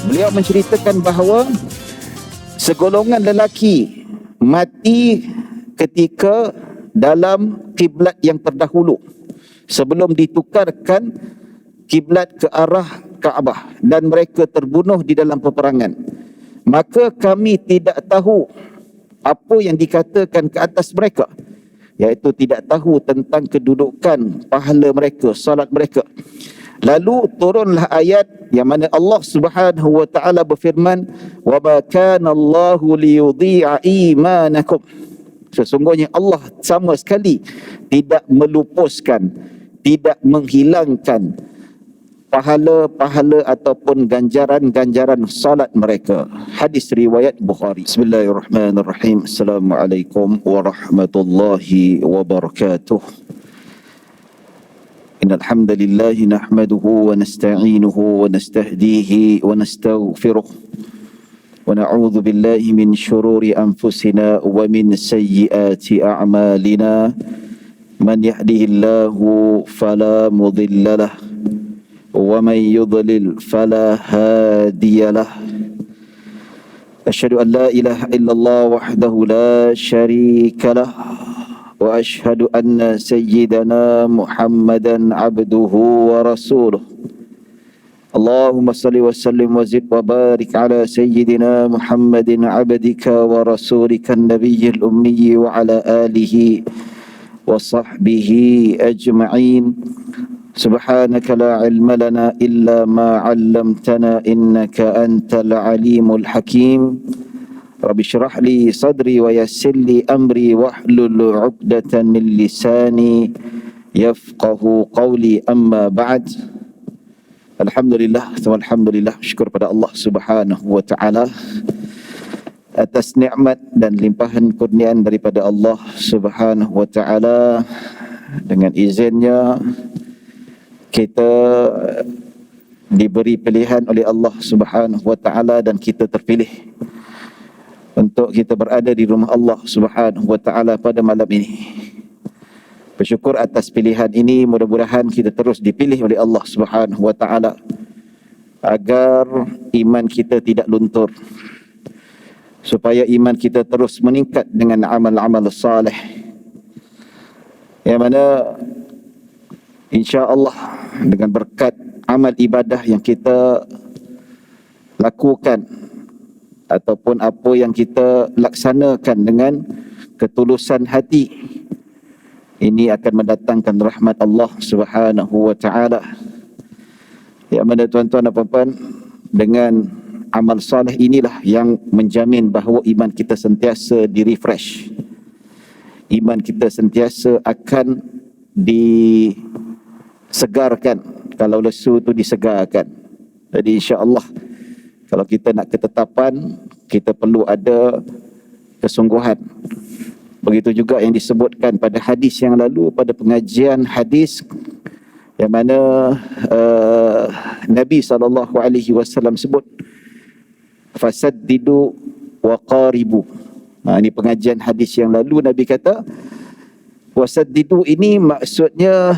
Beliau menceritakan bahawa segolongan lelaki mati ketika dalam kiblat yang terdahulu sebelum ditukarkan kiblat ke arah Kaabah, dan mereka terbunuh di dalam peperangan. Maka kami tidak tahu apa yang dikatakan ke atas mereka, iaitu tidak tahu tentang kedudukan pahala mereka, salat mereka. Lalu turunlah ayat yang mana Allah Subhanahu wa taala berfirman, "Wa ma kana Allahu liyudhi'a imanakum." Sesungguhnya Allah sama sekali tidak melupuskan, tidak menghilangkan pahala-pahala ataupun ganjaran-ganjaran salat mereka. Hadis riwayat Bukhari. Bismillahirrahmanirrahim. Assalamualaikum warahmatullahi wabarakatuh. إن الحمد لله نحمده ونستعينه ونستهديه ونستغفره ونعوذ بالله من شرور أنفسنا ومن سيئات أعمالنا من يهده الله فلا مضل له ومن يضلل فلا هادي له أشهد أن لا إله إلا الله وحده لا شريك له وأشهد أن سيدنا محمدا عبده ورسوله اللهم صل وسلم وزد وبارك على سيدنا محمد عبدك ورسولك النبي الأمي وعلى آله وصحبه أجمعين سبحانك لا علم لنا إلا ما علمتنا إنك أنت العليم الحكيم رب اشرح لي صدري ويسر لي أمري واحلل عقدة من لساني يفقه قولي أما بعد. Alhamdulillah, alhamdulillah, syukur pada Allah Subhanahu wa taala atas nikmat dan limpahan kurniaan daripada Allah Subhanahu wa taala. Dengan izinnya kita diberi pilihan oleh Allah Subhanahu wa taala dan kita terpilih untuk kita berada di rumah Allah Subhanahu wa taala pada malam ini. Bersyukur atas pilihan ini, mudah-mudahan kita terus dipilih oleh Allah Subhanahu wa taala agar iman kita tidak luntur, supaya iman kita terus meningkat dengan amal-amal saleh yang mana insya-Allah dengan berkat amal ibadah yang kita lakukan ataupun apa yang kita laksanakan dengan ketulusan hati, ini akan mendatangkan rahmat Allah Subhanahu wa taala. Ya mana tuan-tuan dan puan-puan, dengan amal soleh inilah yang menjamin bahawa iman kita sentiasa di-refresh. Iman kita sentiasa akan disegarkan, kalau lesu tu disegarkan. Jadi insya-Allah kalau kita nak ketetapan, kita perlu ada kesungguhan. Begitu juga yang disebutkan pada hadis yang lalu, pada pengajian hadis yang mana Nabi SAW sebut fasaddidu wa qaribu. Ini pengajian hadis yang lalu, Nabi kata wasaddidu ini maksudnya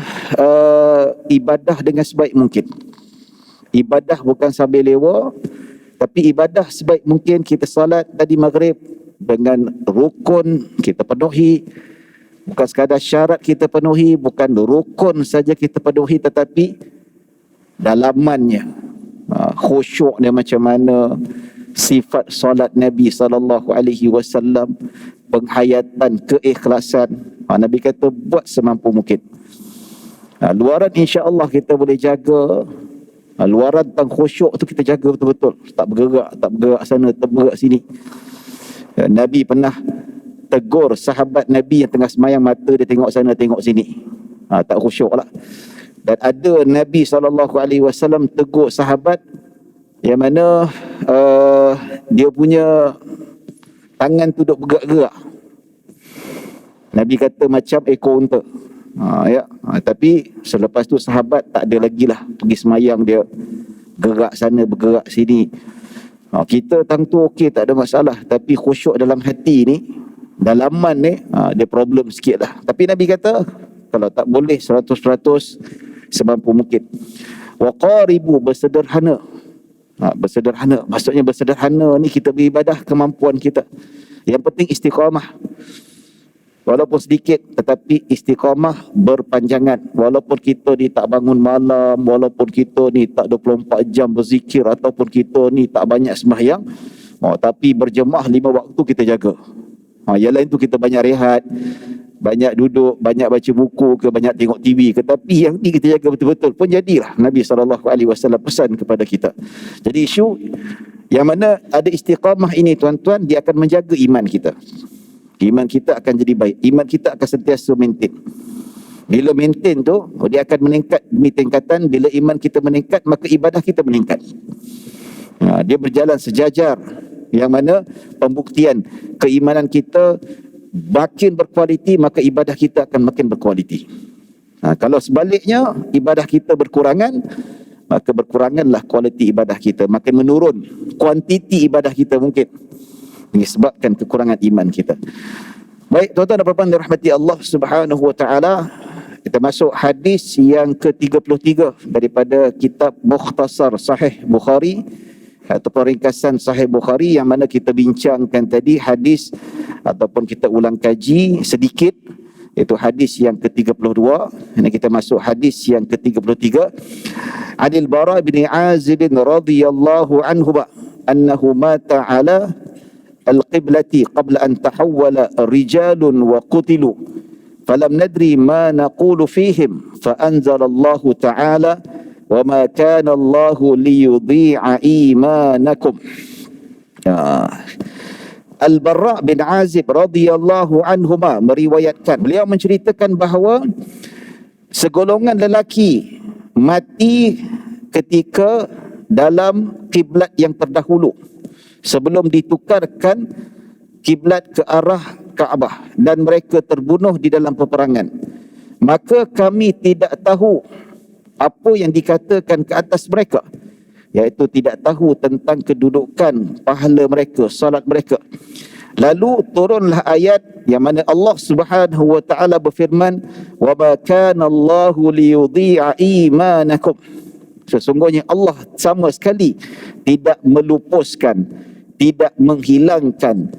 ibadah dengan sebaik mungkin. Ibadah bukan sambil lewa, tapi ibadah sebaik mungkin. Kita salat tadi maghrib dengan rukun kita penuhi, bukan sekadar syarat kita penuhi, bukan rukun saja kita penuhi, tetapi dalamannya, khusyuknya macam mana, sifat solat Nabi SAW, penghayatan, keikhlasan. Nabi kata buat semampu mungkin. Luaran insya-Allah kita boleh jaga. Luaran tentang khusyuk tu kita jaga betul-betul, tak bergerak sana, tak bergerak sini. Nabi pernah tegur sahabat Nabi yang tengah semayang, mata dia tengok sana tengok sini, tak khusyuk lah. Dan ada Nabi SAW tegur sahabat yang mana dia punya tangan tu duk bergerak-gerak. Nabi kata macam ekor unta. Tapi selepas tu sahabat tak ada lagi lah pergi semayang, dia gerak sana bergerak sini. Kita tang tu okey, tak ada masalah, tapi khusyuk dalam hati ni, dalaman ni, dia problem sikit lah. Tapi Nabi kata kalau tak boleh 100%, semampu mungkin. Wa qaribu, bersederhana. Bersederhana. Maksudnya bersederhana ni kita beribadah kemampuan kita. Yang penting istiqamah. Walaupun sedikit, tetapi istiqamah berpanjangan. Walaupun kita ni tak bangun malam, walaupun kita ni tak 24 jam berzikir, ataupun kita ni tak banyak sembahyang, tapi berjemaah 5 waktu kita jaga. Yang lain tu kita banyak rehat, banyak duduk, banyak baca buku ke, banyak tengok TV ke, tapi yang ni kita jaga betul-betul. Pun jadilah Nabi SAW pesan kepada kita. Jadi isu yang mana ada istiqamah ini tuan-tuan, dia akan menjaga iman kita. Iman kita akan jadi baik. Iman kita akan sentiasa maintain. Bila maintain tu, dia akan meningkat demi tingkatan. Bila iman kita meningkat, maka ibadah kita meningkat. Dia berjalan sejajar. Yang mana pembuktian keimanan kita makin berkualiti, maka ibadah kita akan makin berkualiti. Kalau sebaliknya, ibadah kita berkurangan, maka berkuranganlah kualiti ibadah kita. Makin menurun kuantiti ibadah kita mungkin, disebabkan kekurangan iman kita. Baik, tuan-tuan dan puan-puan dirahmati Allah Subhanahu wa taala, kita masuk hadis yang ke-33 daripada kitab Mukhtasar Sahih Bukhari atau ringkasan Sahih Bukhari, yang mana kita bincangkan tadi hadis ataupun kita ulang kaji sedikit, iaitu hadis yang ke-32. Ini kita masuk hadis yang ke-33. Adil Bara bin Azib radhiyallahu anhu annahu mata ala al-qiblati qabla an tahawwala rijalun wa qutilu falam nadri ma naqulu fihim fa anzala Allah ta'ala wa ma kana Allah liyudhi'a imanakum. Al-Bara bin Azib radhiyallahu anhuma meriwayatkan, beliau menceritakan bahawa segolongan lelaki mati ketika dalam kiblat yang terdahulu sebelum ditukarkan kiblat ke arah Kaabah, dan mereka terbunuh di dalam peperangan. Maka kami tidak tahu apa yang dikatakan ke atas mereka, iaitu tidak tahu tentang kedudukan pahala mereka, salat mereka. Lalu turunlah ayat yang mana Allah Subhanahu wa taala berfirman, wa ma kana Allahu liyudhi'a imanakum. Sesungguhnya Allah sama sekali tidak melupuskan, tidak menghilangkan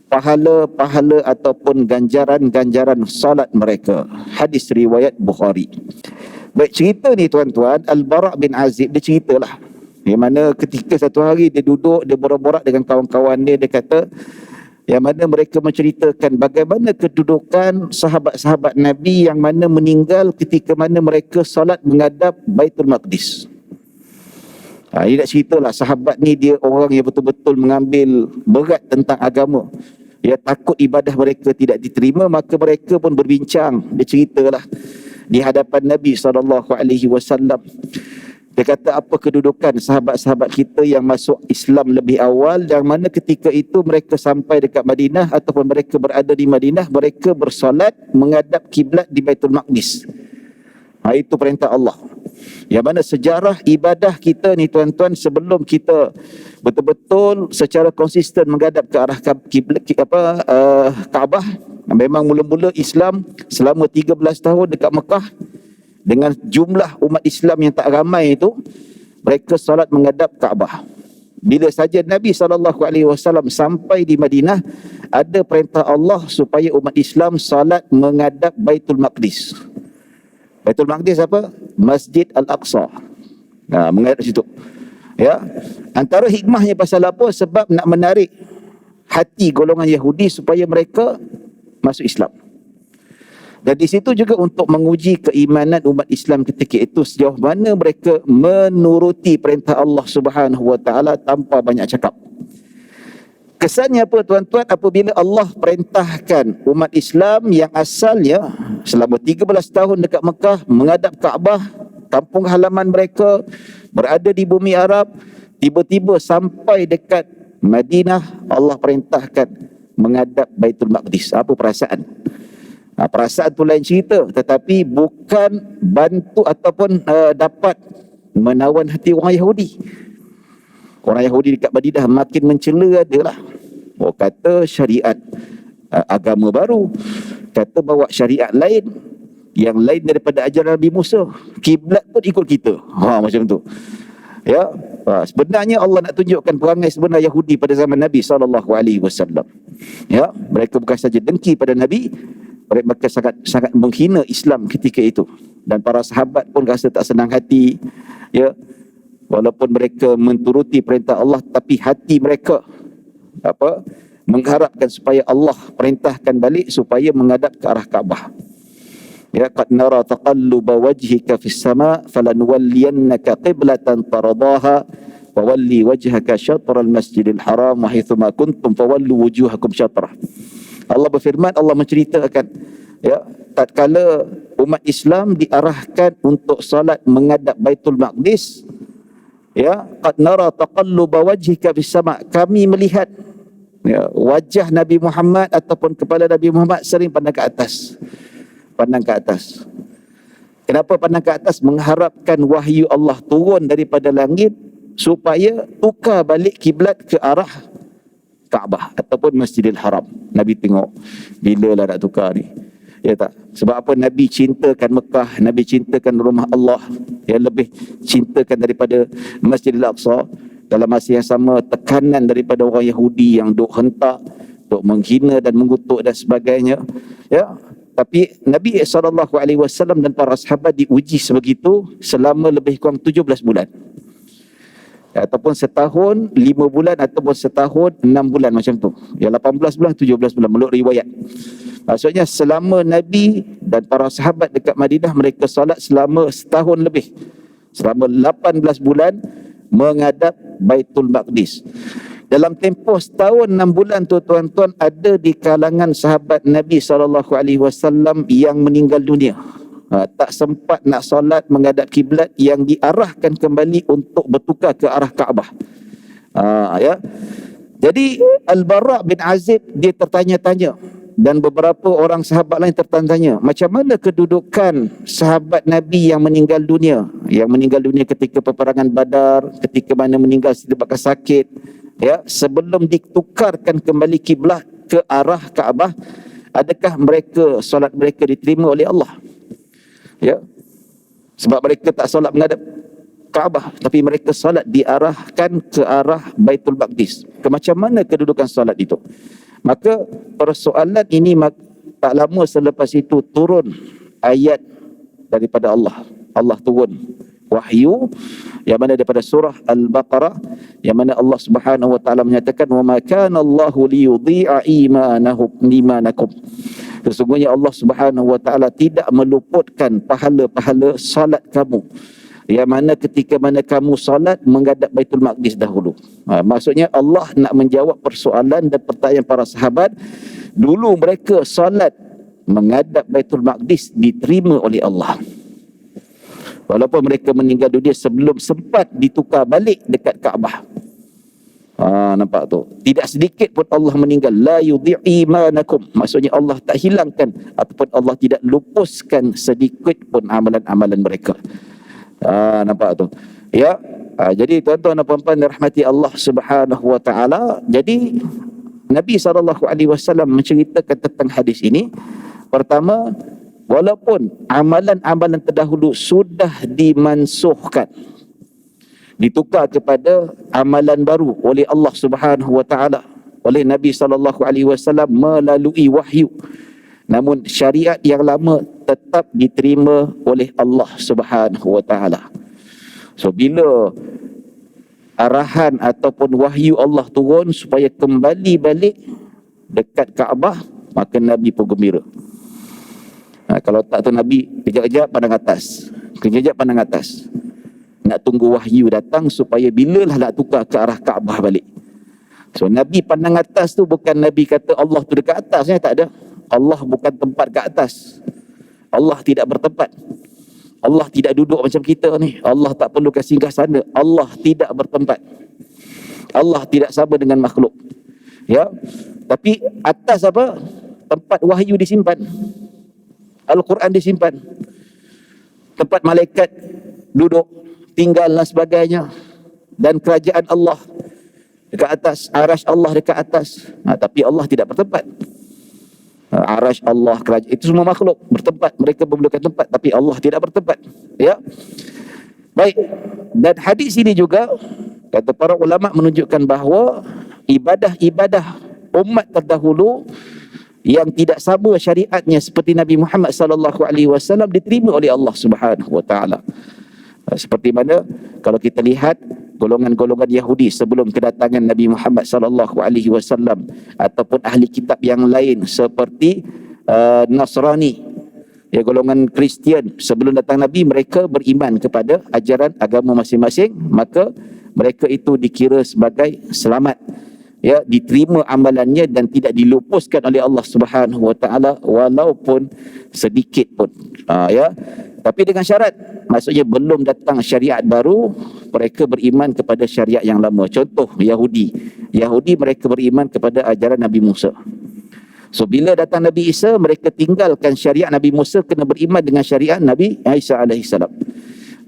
pahala-pahala ataupun ganjaran-ganjaran salat mereka. Hadis riwayat Bukhari. Baik, cerita ni tuan-tuan, Al-Bara bin Azib dia ceritalah, yang mana ketika satu hari dia duduk, dia borak-borak dengan kawan-kawan dia kata, yang mana mereka menceritakan bagaimana kedudukan sahabat-sahabat Nabi yang mana meninggal ketika mana mereka salat menghadap Baitul Maqdis. Dia nak ceritalah, sahabat ni dia orang yang betul-betul mengambil berat tentang agama. Dia takut ibadah mereka tidak diterima, maka mereka pun berbincang. Dia ceritalah di hadapan Nabi SAW. Dia kata, apa kedudukan sahabat-sahabat kita yang masuk Islam lebih awal, yang mana ketika itu mereka sampai dekat Madinah ataupun mereka berada di Madinah, mereka bersolat menghadap kiblat di Baitul Maqdis. Itu perintah Allah. Yang mana sejarah ibadah kita ni tuan-tuan, sebelum kita betul-betul secara konsisten menghadap ke arah kiblat Kaabah, memang mula-mula Islam selama 13 tahun dekat Mekah, dengan jumlah umat Islam yang tak ramai itu, mereka salat menghadap Kaabah. Bila saja Nabi SAW sampai di Madinah, ada perintah Allah supaya umat Islam salat menghadap Baitul Maqdis. Baitul Maqdis apa? Masjid Al-Aqsa. Menghadap situ. Ya. Antara hikmahnya pasal apa? Sebab nak menarik hati golongan Yahudi supaya mereka masuk Islam. Dan di situ juga untuk menguji keimanan umat Islam ketika itu, sejauh mana mereka menuruti perintah Allah Subhanahu wa taala tanpa banyak cakap. Kesannya apa tuan-tuan, apabila Allah perintahkan umat Islam yang asalnya selama 13 tahun dekat Mekah menghadap Kaabah, kampung halaman mereka, berada di bumi Arab, tiba-tiba sampai dekat Madinah, Allah perintahkan menghadap Baitul Maqdis. Apa perasaan? Perasaan tu lain cerita, tetapi bukan bantu ataupun dapat menawan hati orang Yahudi. Orang Yahudi dekat Madinah makin mencela adalah, kata syariat agama baru, kata bawa syariat lain, yang lain daripada ajaran Nabi Musa, kiblat pun ikut kita. Macam tu. Ya, Sebenarnya Allah nak tunjukkan perangai sebenar Yahudi pada zaman Nabi SAW. Ya, mereka bukan saja dengki pada Nabi, mereka sangat menghina Islam ketika itu. Dan para sahabat pun rasa tak senang hati. Ya, walaupun mereka menturuti perintah Allah, tapi hati mereka mengharapkan supaya Allah perintahkan balik supaya menghadap ke arah Kaabah. Ya, qad nara taqalluba wajhika fis sama' falanuwalliyannaka qiblatan taradaha wa walli wajhaka syatral masjidil haram wa haitsu ma kuntum fawallu wujuhakum syatrah. Allah berfirman, Allah menceritakan, ya, tatkala umat Islam diarahkan untuk salat menghadap Baitul Maqdis, ya, qad nara taqalluba wajhika fis sama', kami melihat, ya, wajah Nabi Muhammad ataupun kepala Nabi Muhammad sering pandang ke atas. Pandang ke atas. Kenapa pandang ke atas? Mengharapkan wahyu Allah turun daripada langit supaya tukar balik kiblat ke arah Kaabah ataupun Masjidil Haram. Nabi tengok, bila lah nak tukar ni? Ya tak? Sebab apa? Nabi cintakan Mekah, Nabi cintakan rumah Allah, yang lebih cintakan daripada Masjidil Aqsa. Dalam masa yang sama, tekanan daripada orang Yahudi yang duk hentak, duk menghina dan mengutuk dan sebagainya. Ya, tapi Nabi SAW dan para sahabat diuji sebegitu selama lebih kurang 17 bulan. Ataupun setahun 5 bulan ataupun setahun 6 bulan macam tu. Ya, 18 bulan, 17 bulan menurut riwayat. Maksudnya selama Nabi dan para sahabat dekat Madinah, mereka solat selama setahun lebih. Selama 18 bulan menghadap Baitul Maqdis. Dalam tempoh setahun 6 bulan tu tuan-tuan, ada di kalangan sahabat Nabi SAW yang meninggal dunia. Tak sempat nak solat menghadap kiblat yang diarahkan kembali untuk bertukar ke arah Kaabah. Ya. Jadi Al-Bara' bin Azib dia tertanya-tanya, dan beberapa orang sahabat lain tertanya-tanya, macam mana kedudukan sahabat Nabi yang meninggal dunia? Yang meninggal dunia ketika peperangan Badar, ketika mana meninggal disebabkan sakit, ya, sebelum ditukarkan kembali kiblat ke arah Kaabah, adakah solat mereka diterima oleh Allah? Ya, sebab mereka tak solat menghadap Kaabah, tapi mereka solat diarahkan ke arah Baitul Maqdis. Macam mana kedudukan solat itu? Maka persoalan ini tak lama selepas itu turun ayat daripada Allah. Allah turun wahyu yang mana daripada surah Al-Baqarah, yang mana Allah Subhanahu wa taala menyatakan, wa ma kana Allahu liyudhi'a imanakum. Sesungguhnya Allah Subhanahu wa taala tidak meluputkan pahala-pahala salat kamu, yang mana ketika mana kamu salat menghadap Baitul Maqdis dahulu. Maksudnya Allah nak menjawab persoalan dan pertanyaan para sahabat. Dulu mereka salat menghadap Baitul Maqdis diterima oleh Allah, walaupun mereka meninggal dunia sebelum sempat ditukar balik dekat Kaabah. Nampak tu? Tidak sedikit pun Allah meninggal. La yudhi'i imanakum. Maksudnya Allah tak hilangkan ataupun Allah tidak lupuskan sedikit pun amalan-amalan mereka. Nampak tu? Ya. Jadi tuan-tuan dan puan-puan dirahmati Allah Subhanahu wa taala. Jadi Nabi SAW menceritakan tentang hadis ini. Pertama, walaupun amalan-amalan terdahulu sudah dimansuhkan, ditukar kepada amalan baru oleh Allah Subhanahu wa taala, oleh Nabi SAW melalui wahyu, namun syariat yang lama tetap diterima oleh Allah Subhanahu wa taala. So bila arahan ataupun wahyu Allah turun supaya kembali balik dekat Kaabah, maka Nabi pun gembira. Kalau tak tu Nabi kejap-kejap pandang atas, kejap-kejap pandang atas, nak tunggu wahyu datang supaya bilalah nak tukar ke arah Kaabah balik. So Nabi pandang atas tu bukan Nabi kata Allah tu dekat atasnya, tak ada. Allah bukan tempat ke atas. Allah tidak bertempat. Allah tidak duduk macam kita ni. Allah tak perlu singgah sana. Allah tidak bertempat. Allah tidak sama dengan makhluk. Ya. Tapi atas apa? Tempat wahyu disimpan. Al-Quran disimpan. Tempat malaikat duduk, tinggal dan sebagainya. Dan kerajaan Allah dekat atas, arash Allah dekat atas. Tapi Allah tidak bertempat. Arash Allah, kerajaan, itu semua makhluk bertempat, mereka memerlukan tempat, tapi Allah tidak bertempat. Ya. Baik. Dan hadis ini juga Kata para ulama menunjukkan bahawa ibadah-ibadah umat terdahulu yang tidak sama syariatnya seperti Nabi Muhammad sallallahu alaihi wasallam diterima oleh Allah Subhanahu wa taala. Seperti mana kalau kita lihat golongan-golongan Yahudi sebelum kedatangan Nabi Muhammad sallallahu alaihi wasallam ataupun ahli kitab yang lain seperti Nasrani, ya, golongan Kristian, sebelum datang Nabi mereka beriman kepada ajaran agama masing-masing, maka mereka itu dikira sebagai selamat, ya, diterima amalannya dan tidak dilupuskan oleh Allah Subhanahu wa taala walaupun sedikit pun. Ya. Tapi dengan syarat, maksudnya belum datang syariat baru, mereka beriman kepada syariat yang lama. Contoh Yahudi mereka beriman kepada ajaran Nabi Musa. So bila datang Nabi Isa, mereka tinggalkan syariat Nabi Musa, kena beriman dengan syariat Nabi Isa alaihissalam.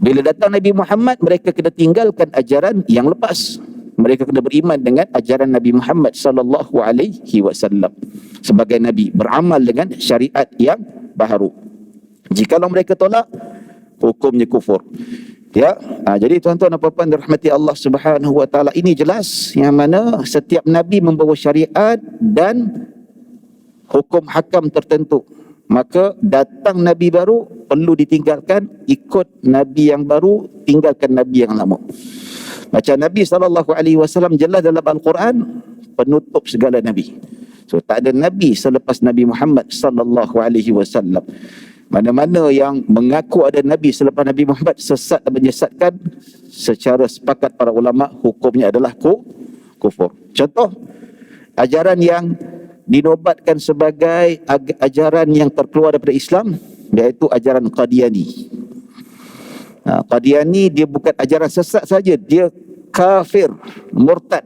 Bila datang Nabi Muhammad, mereka kena tinggalkan ajaran yang lepas. Mereka kena beriman dengan ajaran Nabi Muhammad sallallahu alaihi wasallam sebagai nabi, beramal dengan syariat yang baru. Jikalau mereka tolak, hukumnya kufur. Ya, jadi tuan-tuan dan puan-puan dirahmati Allah Subhanahu wa taala, ini jelas yang mana setiap nabi membawa syariat dan hukum hakam tertentu. Maka datang nabi baru perlu ditinggalkan, ikut nabi yang baru, tinggalkan nabi yang lama. Macam Nabi SAW jelas dalam Al-Quran, penutup segala nabi. So tak ada nabi selepas Nabi Muhammad SAW. Mana-mana yang mengaku ada nabi selepas Nabi Muhammad sesat dan menyesatkan, secara sepakat para ulama hukumnya adalah kufur. Contoh ajaran yang dinobatkan sebagai ajaran yang terkeluar daripada Islam, iaitu ajaran Qadiani. Qadiani dia bukan ajaran sesat saja, dia kafir, murtad.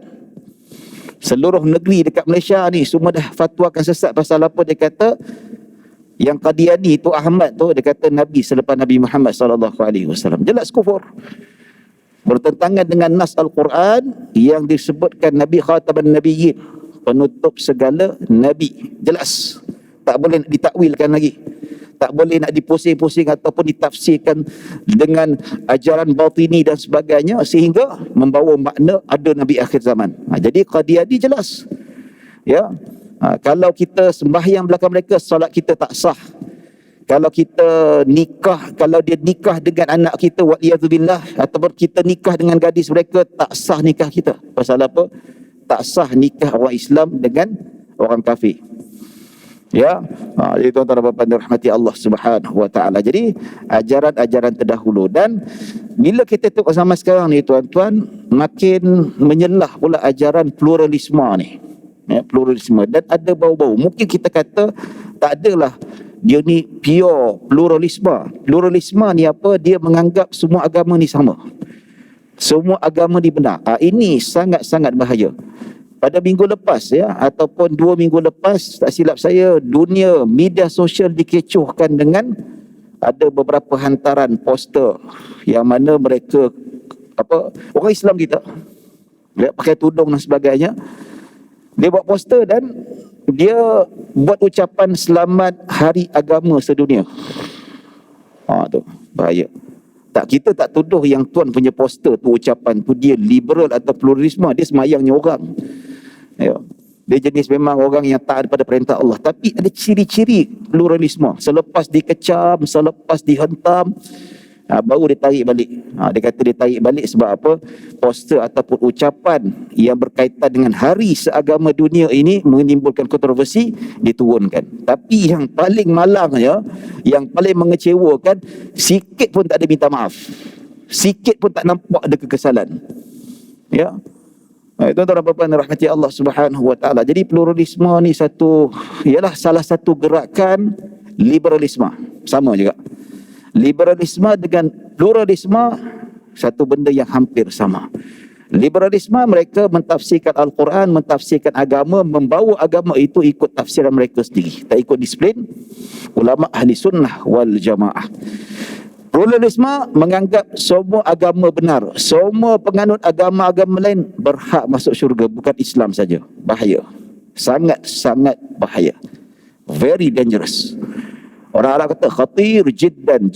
Seluruh negeri dekat Malaysia ni semua dah fatwakan sesat. Pasal apa? Dia kata yang Qadiani tu, Ahmad tu, dia kata nabi selepas Nabi Muhammad SAW. Jelas kufur, bertentangan dengan nas Al-Quran yang disebutkan Nabi Khataban Nabiyyin, penutup segala nabi. Jelas tak boleh nak ditakwilkan lagi, tak boleh nak dipusing-pusing ataupun ditafsirkan dengan ajaran batini dan sebagainya sehingga membawa makna ada nabi akhir zaman. Jadi Qadiani jelas, ya. Kalau kita sembahyang belakang mereka, solat kita tak sah. Kalau kita nikah, kalau dia nikah dengan anak kita, wa'iyadzubillah, ataupun kita nikah dengan gadis mereka, tak sah nikah kita. Pasal apa? Tak sah nikah orang Islam dengan orang kafir. Ya, jadi tuan-tuan dan puan-puan dirahmati Allah Subhanahu wa taala. Jadi ajaran-ajaran terdahulu, dan bila kita tengok zaman sekarang ni tuan-tuan, makin menyelah pula ajaran pluralisme ni. Ya, pluralisme, dan ada bau-bau. Mungkin kita kata tak adalah dia ni pure pluralisme. Pluralisme ni apa? Dia menganggap semua agama ni sama, semua agama ni benar. Ini sangat-sangat bahaya. Pada minggu lepas, ya, ataupun 2 minggu lepas, tak silap saya, dunia media sosial dikecohkan dengan ada beberapa hantaran poster yang mana mereka orang Islam kita, dia pakai tudung dan sebagainya. Dia buat poster dan dia buat ucapan selamat hari agama sedunia. Tu bahaya. Kita tak tuduh yang tuan punya poster tu, ucapan tu dia liberal atau pluralisme. Dia semayangnya orang, ya. Dia jenis memang orang yang taat pada perintah Allah, tapi ada ciri-ciri pluralisme. Selepas dikecam, selepas dihentam, baru dia tarik balik. Dia kata dia tarik balik sebab apa? Poster ataupun ucapan yang berkaitan dengan hari seagama dunia ini menimbulkan kontroversi, diturunkan. Tapi yang paling malangnya, yang paling mengecewakan, sikit pun tak ada minta maaf, sikit pun tak nampak ada kekesalan. Ya, tuan-tuan dan puan-puan rahmati Allah Subhanahu wa taala. Jadi pluralisme ni ialah salah satu gerakan liberalisme. Sama juga. Liberalisme dengan pluralisme satu benda yang hampir sama. Liberalisme mereka mentafsirkan Al-Quran, mentafsirkan agama, membawa agama itu ikut tafsiran mereka sendiri, tak ikut disiplin ulama ahli sunnah wal jamaah. Pluralisme menganggap semua agama benar, semua penganut agama-agama lain berhak masuk syurga, bukan Islam saja. Bahaya, sangat-sangat bahaya, very dangerous. Orang Arab kata khatir jiddan.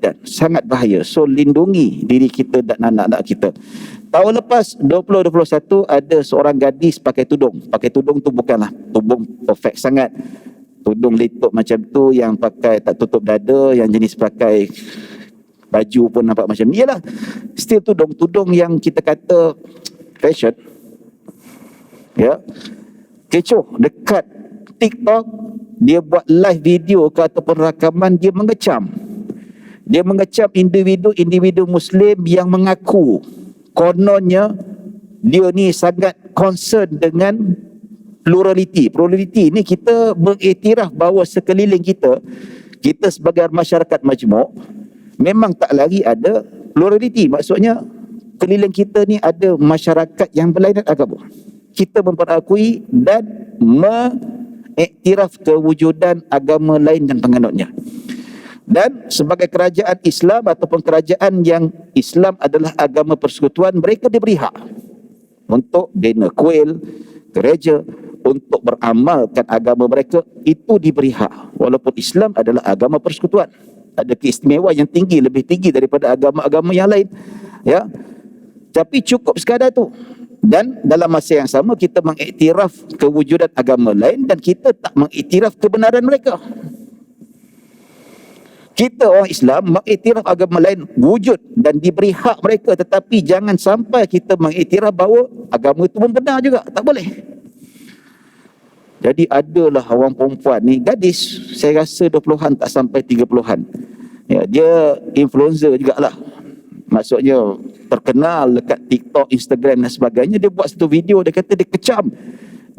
jiddan, sangat bahaya. So lindungi diri kita dan anak-anak kita. Tahun lepas 2021 ada seorang gadis pakai tudung. Pakai tudung tu bukanlah tudung perfect sangat. Tudung letup macam tu yang pakai tak tutup dada, yang jenis pakai baju pun nampak macam ni lah. Still tudung yang kita kata fashion. Ya. Kecoh dekat TikTok, dia buat live video ke ataupun rakaman, dia mengecam. Dia mengecam individu Muslim yang mengaku kononnya dia ni sangat concern dengan plurality. Plurality ni kita mengiktiraf bahawa sekeliling kita sebagai masyarakat majmuk memang tak lagi ada plurality. Maksudnya keliling kita ni ada masyarakat yang berlainan agama. Kita memperakui dan mengiktiraf kewujudan agama lain dan penganutnya. Dan sebagai kerajaan Islam ataupun kerajaan yang Islam adalah agama persekutuan, mereka diberi hak untuk bina kuil, gereja, untuk beramalkan agama mereka, itu diberi hak. Walaupun Islam adalah agama persekutuan, ada keistimewaan yang tinggi, lebih tinggi daripada agama-agama yang lain. Ya, tapi cukup sekadar tu. Dan dalam masa yang sama kita mengiktiraf kewujudan agama lain dan kita tak mengiktiraf kebenaran mereka. Kita orang Islam mengiktiraf agama lain wujud dan diberi hak mereka, tetapi jangan sampai kita mengiktiraf bahawa agama itu pun benar juga. Tak boleh. Jadi adalah orang perempuan ni, gadis, saya rasa 20-an tak sampai 30-an. Ya, dia influencer jugalah. Maksudnya terkenal dekat TikTok, Instagram dan sebagainya. Dia buat satu video, dia kata dia kecam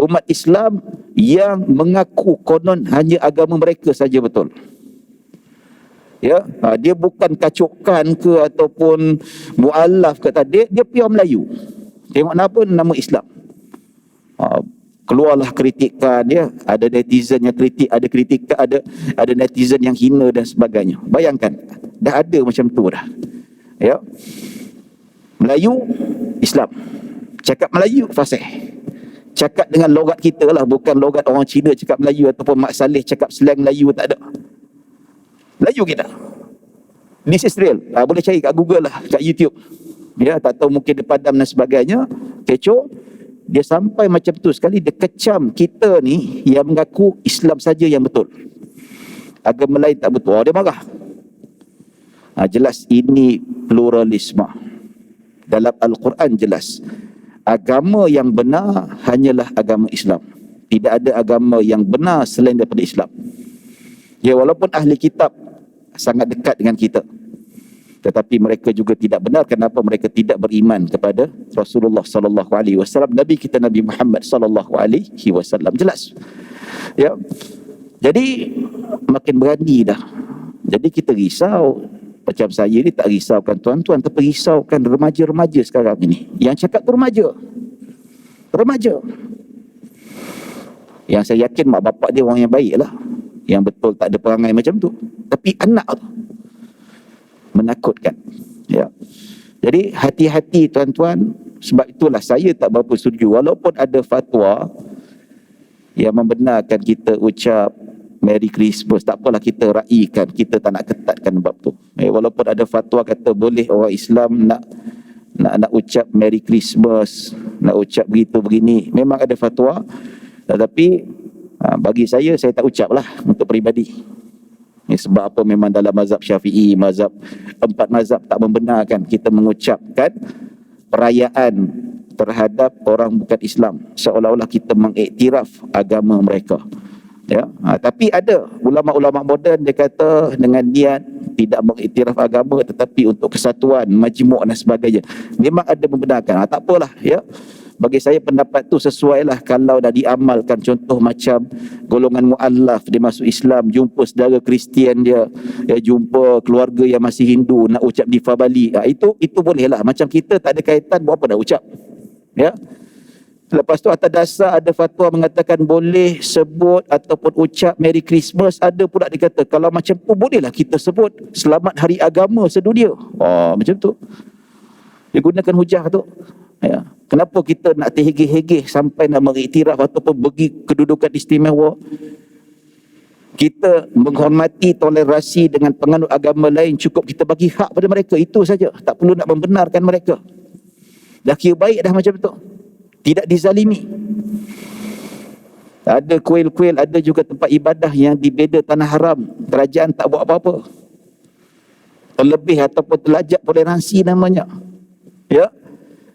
umat Islam yang mengaku konon hanya agama mereka saja betul. Ya, dia bukan kacukan ke ataupun mualaf ke tadi, dia pure Melayu. Tengok nama Islam. Keluarlah kritikan dia, ada netizen yang kritik, ada netizen yang hina dan sebagainya. Bayangkan, dah ada macam tu dah. Ya. Melayu, Islam. Cakap Melayu, fasih. Cakap dengan logat kita lah, bukan logat orang Cina cakap Melayu ataupun Mak Saleh cakap slang Melayu, tak ada. Melayu kita. This is real. Boleh cari kat Google lah, kat YouTube. Ya, tak tahu mungkin dia padam dan sebagainya. Kecoh. Dia sampai macam tu sekali, dia kecam kita ni yang mengaku Islam saja yang betul. Agama lain tak betul. Dia marah. Jelas ini pluralisme. Dalam Al-Quran jelas. Agama yang benar hanyalah agama Islam. Tidak ada agama yang benar selain daripada Islam. Ya, walaupun ahli kitab sangat dekat dengan kita, tetapi mereka juga tidak benar. Kenapa? Mereka tidak beriman kepada Rasulullah sallallahu alaihi wasallam, Nabi kita Nabi Muhammad sallallahu alaihi wasallam. Jelas. Ya. Jadi makin berani dah. Jadi kita risau. Macam saya ni tak risaukan tuan-tuan, tapi risaukan remaja-remaja sekarang ini. Yang cakap tu remaja. Remaja. Yang saya yakin mak bapak dia orang yang baik lah, yang betul tak ada perangai macam tu. Tapi anak tu menakutkan. Ya. Jadi hati-hati tuan-tuan. Sebab itulah saya tak berapa setuju, walaupun ada fatwa yang membenarkan kita ucap Merry Christmas, tak apalah kita raikan, kita tak nak ketatkan bab tu. Walaupun ada fatwa kata boleh orang Islam nak ucap Merry Christmas, nak ucap begitu begini, memang ada fatwa. Tetapi bagi saya tak ucap lah untuk peribadi. Sebab apa? Memang dalam mazhab Syafi'i, empat mazhab tak membenarkan kita mengucapkan perayaan terhadap orang bukan Islam seolah-olah kita mengiktiraf agama mereka. Ya, tapi ada ulama-ulama moden dia kata dengan niat tidak mengiktiraf agama tetapi untuk kesatuan majmuk dan sebagainya. Memang ada membenarkan. Tak apalah, ya. Bagi saya pendapat tu sesuailah kalau dah diamalkan. Contoh macam golongan mu'allaf dia masuk Islam, jumpa saudara Kristian dia, jumpa keluarga yang masih Hindu nak ucap Difabali. Itu bolehlah. Macam kita tak ada kaitan, buat apa nak ucap. Ya. Lepas tu atas dasar ada fatwa mengatakan boleh sebut ataupun ucap Merry Christmas. Ada pula dikata kalau macam tu bolehlah kita sebut Selamat Hari Agama Sedunia. Macam tu. Dia gunakan hujah tu. Ya. Kenapa kita nak terhegeh-hegeh sampai nak mengiktiraf ataupun bagi kedudukan istimewa? Kita menghormati tolerasi dengan penganut agama lain, cukup kita bagi hak pada mereka, itu saja. Tak perlu nak membenarkan mereka. Dah kira baik dah macam tu, tidak dizalimi. Ada kuil-kuil, ada juga tempat ibadah yang dibeda tanah haram, kerajaan tak buat apa-apa. Terlebih ataupun terlajak toleransi namanya. Ya.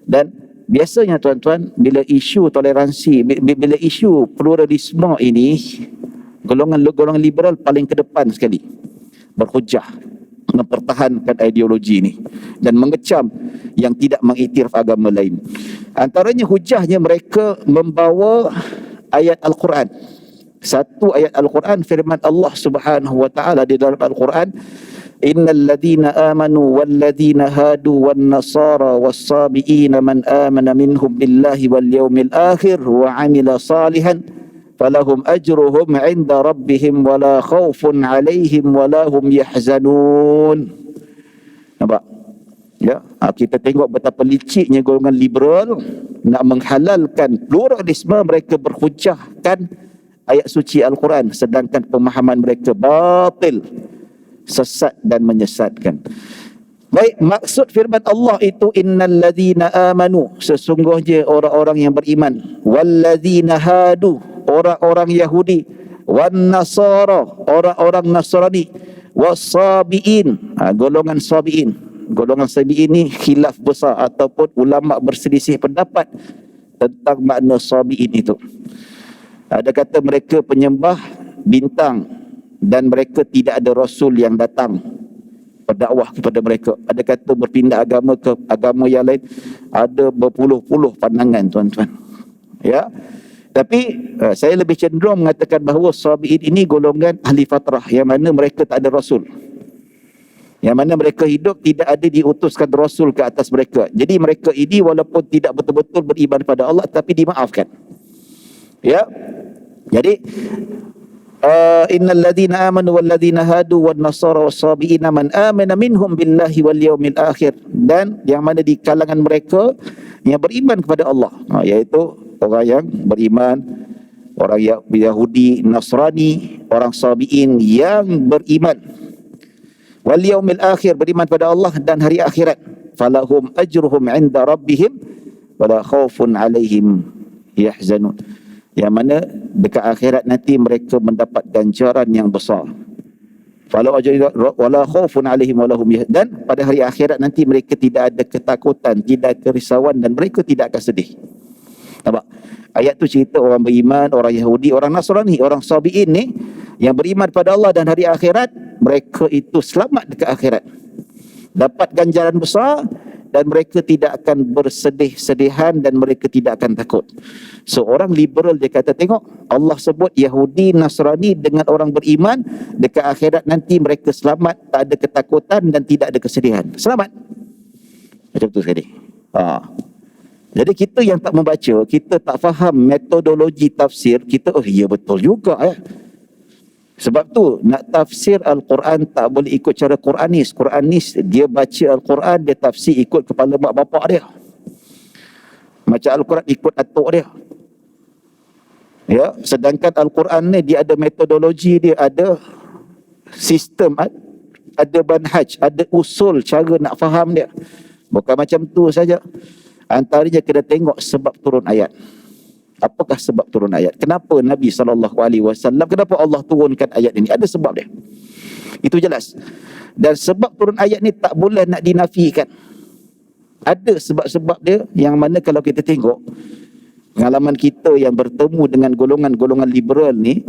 Dan biasanya tuan-tuan, bila isu toleransi, bila isu pluralisme ini, golongan liberal paling ke depan sekali berhujah mempertahankan ideologi ini dan mengecam yang tidak mengiktiraf agama lain. Antaranya hujahnya, mereka membawa ayat Al-Quran. Satu ayat Al-Quran, firman Allah Subhanahu wa taala di dalam Al-Quran, innal ladzina amanu wal ladzina hadu wan nasara was sabiina man amana minhum billahi wal yaumil akhir wa amila salihan falahum ajruhum 'inda rabbihim wala khaufun 'alaihim wala hum yahzanun. Nampak? Ya, kita tengok betapa liciknya golongan liberal nak menghalalkan pluralisme. Mereka berhujahkan ayat suci Al-Quran, sedangkan pemahaman mereka batil, sesat dan menyesatkan. Baik, maksud firman Allah itu innal ladzina amanu, sesungguhnya orang-orang yang beriman, wal ladzina hadu, orang-orang Yahudi, wan nasara, orang-orang Nasrani, wasabiin, golongan sabiin. Golongan sabiin ini khilaf besar ataupun ulama berselisih pendapat tentang makna sabiin itu. Ada kata mereka penyembah bintang dan mereka tidak ada rasul yang datang berdakwah kepada mereka. Ada kata berpindah agama ke agama yang lain. Ada berpuluh-puluh pandangan tuan-tuan. Ya. Tapi saya lebih cenderung mengatakan bahawa sabiin ini golongan ahli fatrah, yang mana mereka tak ada rasul. Yang mana mereka hidup tidak ada diutuskan rasul ke atas mereka. Jadi mereka ini walaupun tidak betul-betul beriman pada Allah, tapi dimaafkan. Ya. Jadi innal ladzina amanu wal ladzina hadu wan nasara was sabiina man amana minhum billahi wal yaumil akhir, dan yang mana di kalangan mereka yang beriman kepada Allah, iaitu orang yang beriman, orang Yahudi, Nasrani, orang sabiin yang beriman, wal yaumil akhir, beriman pada Allah dan hari akhirat, falahum ajruhum 'inda rabbihim wala khaufun 'alaihim yahzanun, yang mana dekat akhirat nanti mereka mendapat ganjaran yang besar. Falau ajra wala khaufun 'alaihim wala hum yahzanun, dan pada hari akhirat nanti mereka tidak ada ketakutan, tidak ada kerisauan, dan mereka tidak akan sedih. Nampak? Ayat tu cerita orang beriman, orang Yahudi, orang Nasrani, orang sabiin ni yang beriman pada Allah dan hari akhirat, mereka itu selamat dekat akhirat, dapat ganjaran besar, dan mereka tidak akan bersedih-sedihan dan mereka tidak akan takut. So orang liberal dia kata, tengok Allah sebut Yahudi, Nasrani dengan orang beriman, dekat akhirat nanti mereka selamat, tak ada ketakutan dan tidak ada kesedihan. Selamat. Macam tu sekali. Jadi kita yang tak membaca, kita tak faham metodologi tafsir, kita ya betul juga Sebab tu nak tafsir Al-Quran tak boleh ikut cara Quranis. Quranis dia baca Al-Quran, dia tafsir ikut kepala mak bapak dia. Macam Al-Quran ikut atuk dia. Ya, sedangkan Al-Quran ni dia ada metodologi, dia ada sistem, ada manhaj, ada usul cara nak faham dia. Bukan macam tu saja. Antaranya kena tengok sebab turun ayat. Apakah sebab turun ayat? Kenapa Nabi SAW, kenapa Allah turunkan ayat ini? Ada sebab dia. Itu jelas. Dan sebab turun ayat ni tak boleh nak dinafikan. Ada sebab-sebab dia yang mana kalau kita tengok pengalaman kita yang bertemu dengan golongan-golongan liberal ni,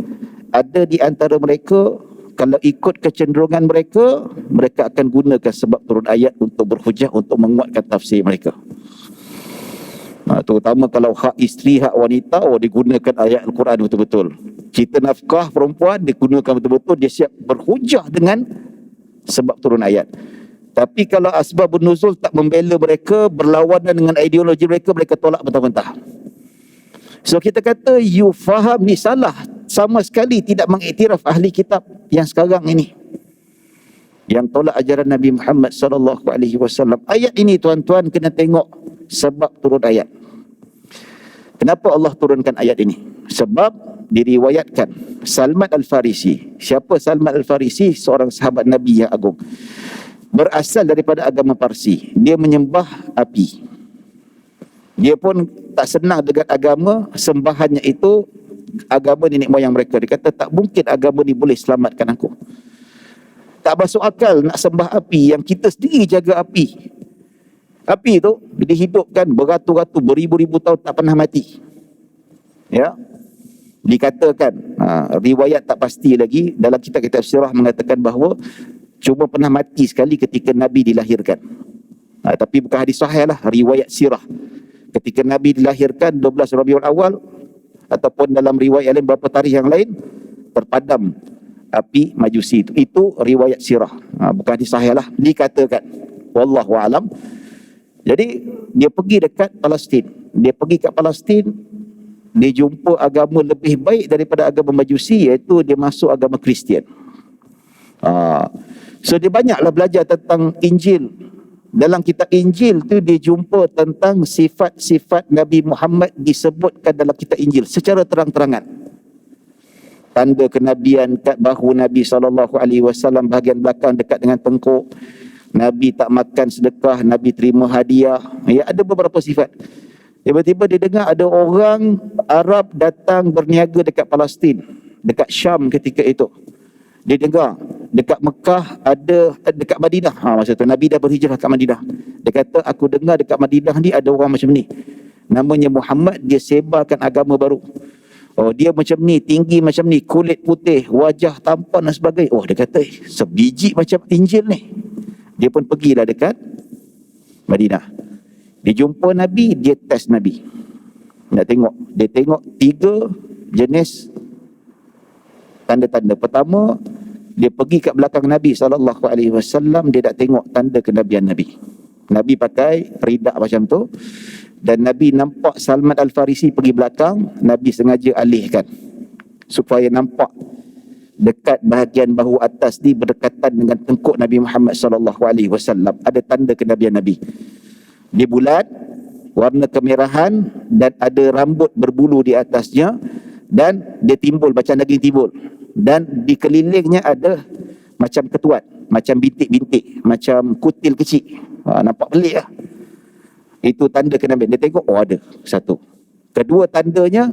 ada di antara mereka, kalau ikut kecenderungan mereka, mereka akan gunakan sebab turun ayat untuk berhujah, untuk menguatkan tafsir mereka. Terutama kalau hak isteri, hak wanita, digunakan ayat Al-Quran betul-betul. Cerita nafkah perempuan digunakan betul-betul, dia siap berhujah dengan sebab turun ayat. Tapi kalau asbabun nuzul tak membela mereka, berlawanan dengan ideologi mereka, mereka tolak mentah-mentah. So kita kata you faham ni salah, sama sekali tidak mengiktiraf ahli kitab yang sekarang ini, yang tolak ajaran Nabi Muhammad SAW. Ayat ini tuan-tuan kena tengok sebab turun ayat. Kenapa Allah turunkan ayat ini? Sebab diriwayatkan Salman Al-Farisi. Siapa Salman Al-Farisi? Seorang sahabat Nabi yang agung. Berasal daripada agama Parsi. Dia menyembah api. Dia pun tak senang dengan agama sembahannya itu, agama nenek moyang mereka. Dia kata tak mungkin agama ni boleh selamatkan aku. Tak masuk akal nak sembah api yang kita sendiri jaga api. Api tu dihidupkan beratus-ratus, beribu-ribu tahun tak pernah mati. Ya. Dikatakan, riwayat tak pasti lagi, dalam kitab-kitab sirah mengatakan bahawa cuma pernah mati sekali ketika Nabi dilahirkan. Tapi bukan hadis sahih lah, riwayat sirah. Ketika Nabi dilahirkan 12 Rabiul Awal, ataupun dalam riwayat lain beberapa tarikh yang lain, terpadam api Majusi itu. Itu riwayat sirah, bukan hadis sahih lah, dikatakan. Wallahu alam. Jadi dia pergi dekat Palestin. Dia pergi kat Palestin, dia jumpa agama lebih baik daripada agama Majusi, iaitu dia masuk agama Kristian. So dia banyaklah belajar tentang Injil. Dalam kitab Injil tu dia jumpa tentang sifat-sifat Nabi Muhammad disebutkan dalam kitab Injil secara terang-terangan. Tanda kenabian kat bahu Nabi SAW, bahagian belakang dekat dengan tengkuk. Nabi tak makan sedekah, Nabi terima hadiah. Ya, ada beberapa sifat. Tiba-tiba dia dengar ada orang Arab datang berniaga dekat Palestin, dekat Syam ketika itu. Dia dengar dekat Mekah ada, dekat Madinah, masa tu Nabi dah berhijrah kat Madinah. Dia kata aku dengar dekat Madinah ni ada orang macam ni, namanya Muhammad, dia sebarkan agama baru. Oh, dia macam ni, tinggi macam ni, kulit putih, wajah tampan dan sebagainya. Oh, dia kata sebiji macam Injil ni. Dia pun pergilah dekat Madinah. Dia jumpa Nabi, dia test Nabi. Nak tengok, dia tengok 3 jenis tanda-tanda. Pertama, dia pergi kat belakang Nabi SAW, dia nak tengok tanda kenabian Nabi. Nabi pakai ridak macam tu, dan Nabi nampak Salman Al-Farisi pergi belakang. Nabi sengaja alihkan supaya nampak dekat bahagian bahu atas ni berdekatan dengan tengkuk Nabi Muhammad SAW. Ada tanda kenabian Nabi. Dia bulat, warna kemerahan, dan ada rambut berbulu di atasnya, dan dia timbul macam daging timbul. Dan di kelilingnya ada macam ketuat, macam bintik-bintik, macam kutil kecil. Nampak pelik lah. Itu tanda kenabian. Dia tengok, oh ada satu. Kedua tandanya,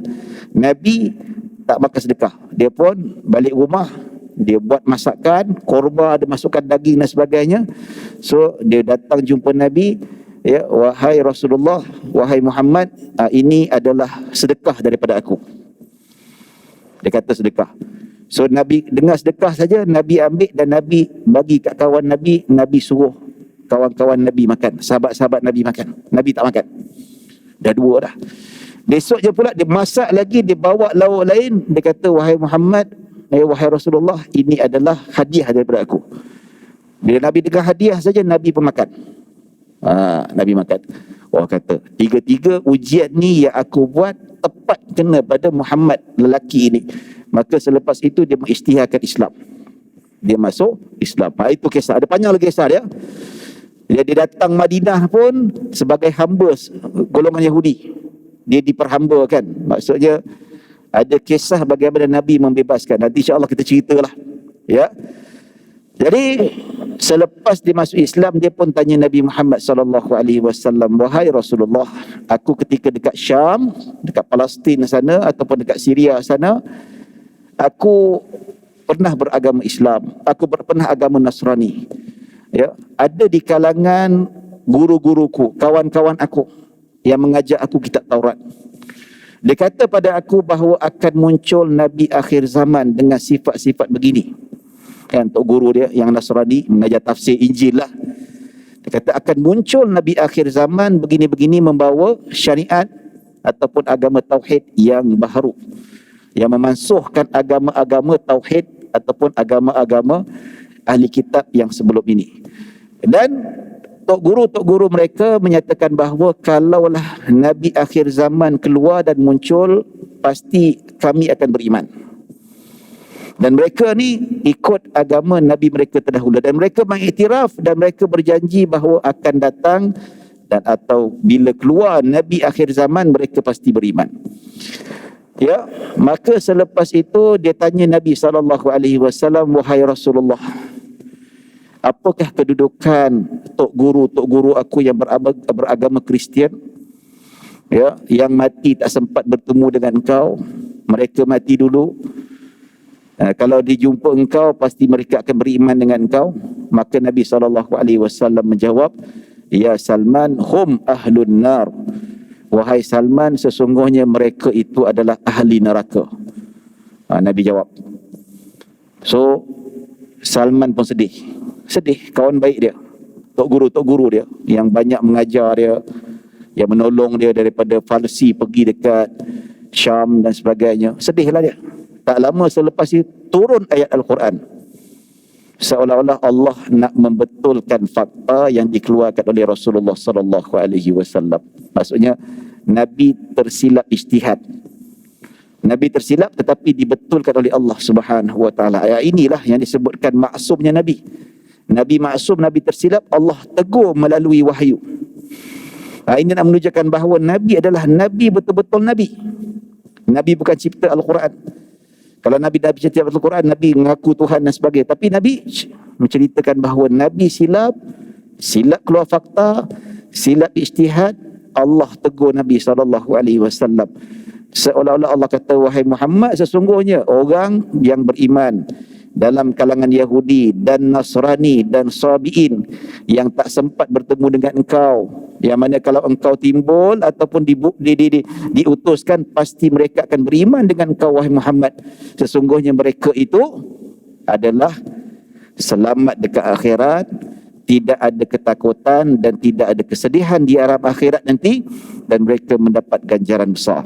Nabi tak makan sedekah. Dia pun balik rumah, dia buat masakan, korma, ada masukkan daging dan sebagainya. So dia datang jumpa Nabi, ya, wahai Rasulullah, wahai Muhammad, ini adalah sedekah daripada aku. Dia kata sedekah. So Nabi dengar sedekah saja, Nabi ambil dan Nabi bagi kat kawan Nabi. Nabi suruh kawan-kawan Nabi makan, sahabat-sahabat Nabi makan. Nabi tak makan. Dah 2 dah. Besoknya pula dia masak lagi, dia bawa lauk lain. Dia kata, wahai Muhammad, wahai Rasulullah, ini adalah hadiah daripada aku. Bila Nabi dengar hadiah saja, Nabi pun makan. Nabi makan. Wah, kata, 3 ujian ni yang aku buat tepat kena pada Muhammad lelaki ini. Maka selepas itu dia mengisytiharkan Islam. Dia masuk Islam. Itu kisah. Ada panjang lagi kisah dia. Dia datang Madinah pun sebagai hamba golongan Yahudi. Dia diperhambakan. Maksudnya ada kisah bagaimana Nabi membebaskan. Nanti insya-Allah kita ceritalah. Ya. Jadi selepas dia masuk Islam, dia pun tanya Nabi Muhammad SAW, wahai Rasulullah, aku ketika dekat Syam, dekat Palestin sana ataupun dekat Syria sana, aku pernah beragama Islam, aku pernah agama Nasrani. Ya, ada di kalangan guru-guruku, kawan-kawan aku yang mengajak aku kitab Taurat. Dia kata pada aku bahawa akan muncul Nabi akhir zaman dengan sifat-sifat begini. Kan, untuk guru dia yang Nasrani mengajar tafsir Injil lah. Dia kata akan muncul Nabi akhir zaman begini-begini, membawa syariat ataupun agama tauhid yang baharu, yang memansuhkan agama-agama tauhid ataupun agama-agama ahli kitab yang sebelum ini. Dan tok guru mereka menyatakan bahawa kalaulah Nabi akhir zaman keluar dan muncul, pasti kami akan beriman. Dan mereka ni ikut agama Nabi mereka terdahulu, dan mereka mengiktiraf dan mereka berjanji bahawa akan datang dan atau bila keluar Nabi akhir zaman, mereka pasti beriman. Ya, maka selepas itu dia tanya Nabi SAW, wahai Rasulullah, apakah kedudukan tok guru aku yang beragama Kristian, ya, yang mati tak sempat bertemu dengan engkau? Mereka mati dulu. Kalau dijumpa engkau, pasti mereka akan beriman dengan engkau. Maka Nabi SAW menjawab, ya Salman, hum ahlun nar. Wahai Salman, sesungguhnya mereka itu adalah ahli neraka. Nabi jawab. So Salman pun sedih, kawan baik dia, tok guru dia yang banyak mengajar dia, yang menolong dia daripada Farsi pergi dekat Syam dan sebagainya. Sedihlah dia. Tak lama selepas itu turun ayat Al-Quran, seolah-olah Allah nak membetulkan fakta yang dikeluarkan oleh Rasulullah SAW. Maksudnya Nabi tersilap ijtihad. Nabi tersilap tetapi dibetulkan oleh Allah Subhanahu wa taala. Ayat inilah yang disebutkan maksumnya Nabi. Nabi maksum, Nabi tersilap, Allah tegur melalui wahyu. Ini nak menunjukkan bahawa Nabi adalah Nabi, betul-betul Nabi. Nabi bukan cipta Al-Quran. Kalau Nabi cipta Al-Quran, Nabi mengaku Tuhan dan sebagainya. Tapi Nabi menceritakan bahawa Nabi silap keluar fakta, silap ijtihad. Allah tegur Nabi SAW. Seolah-olah Allah kata, wahai Muhammad, sesungguhnya orang yang beriman dalam kalangan Yahudi dan Nasrani dan Sabi'in yang tak sempat bertemu dengan engkau, yang mana kalau engkau timbul ataupun diutuskan, pasti mereka akan beriman dengan engkau wahai Muhammad. Sesungguhnya mereka itu adalah selamat dekat akhirat, tidak ada ketakutan dan tidak ada kesedihan di alam akhirat nanti, dan mereka mendapat ganjaran besar.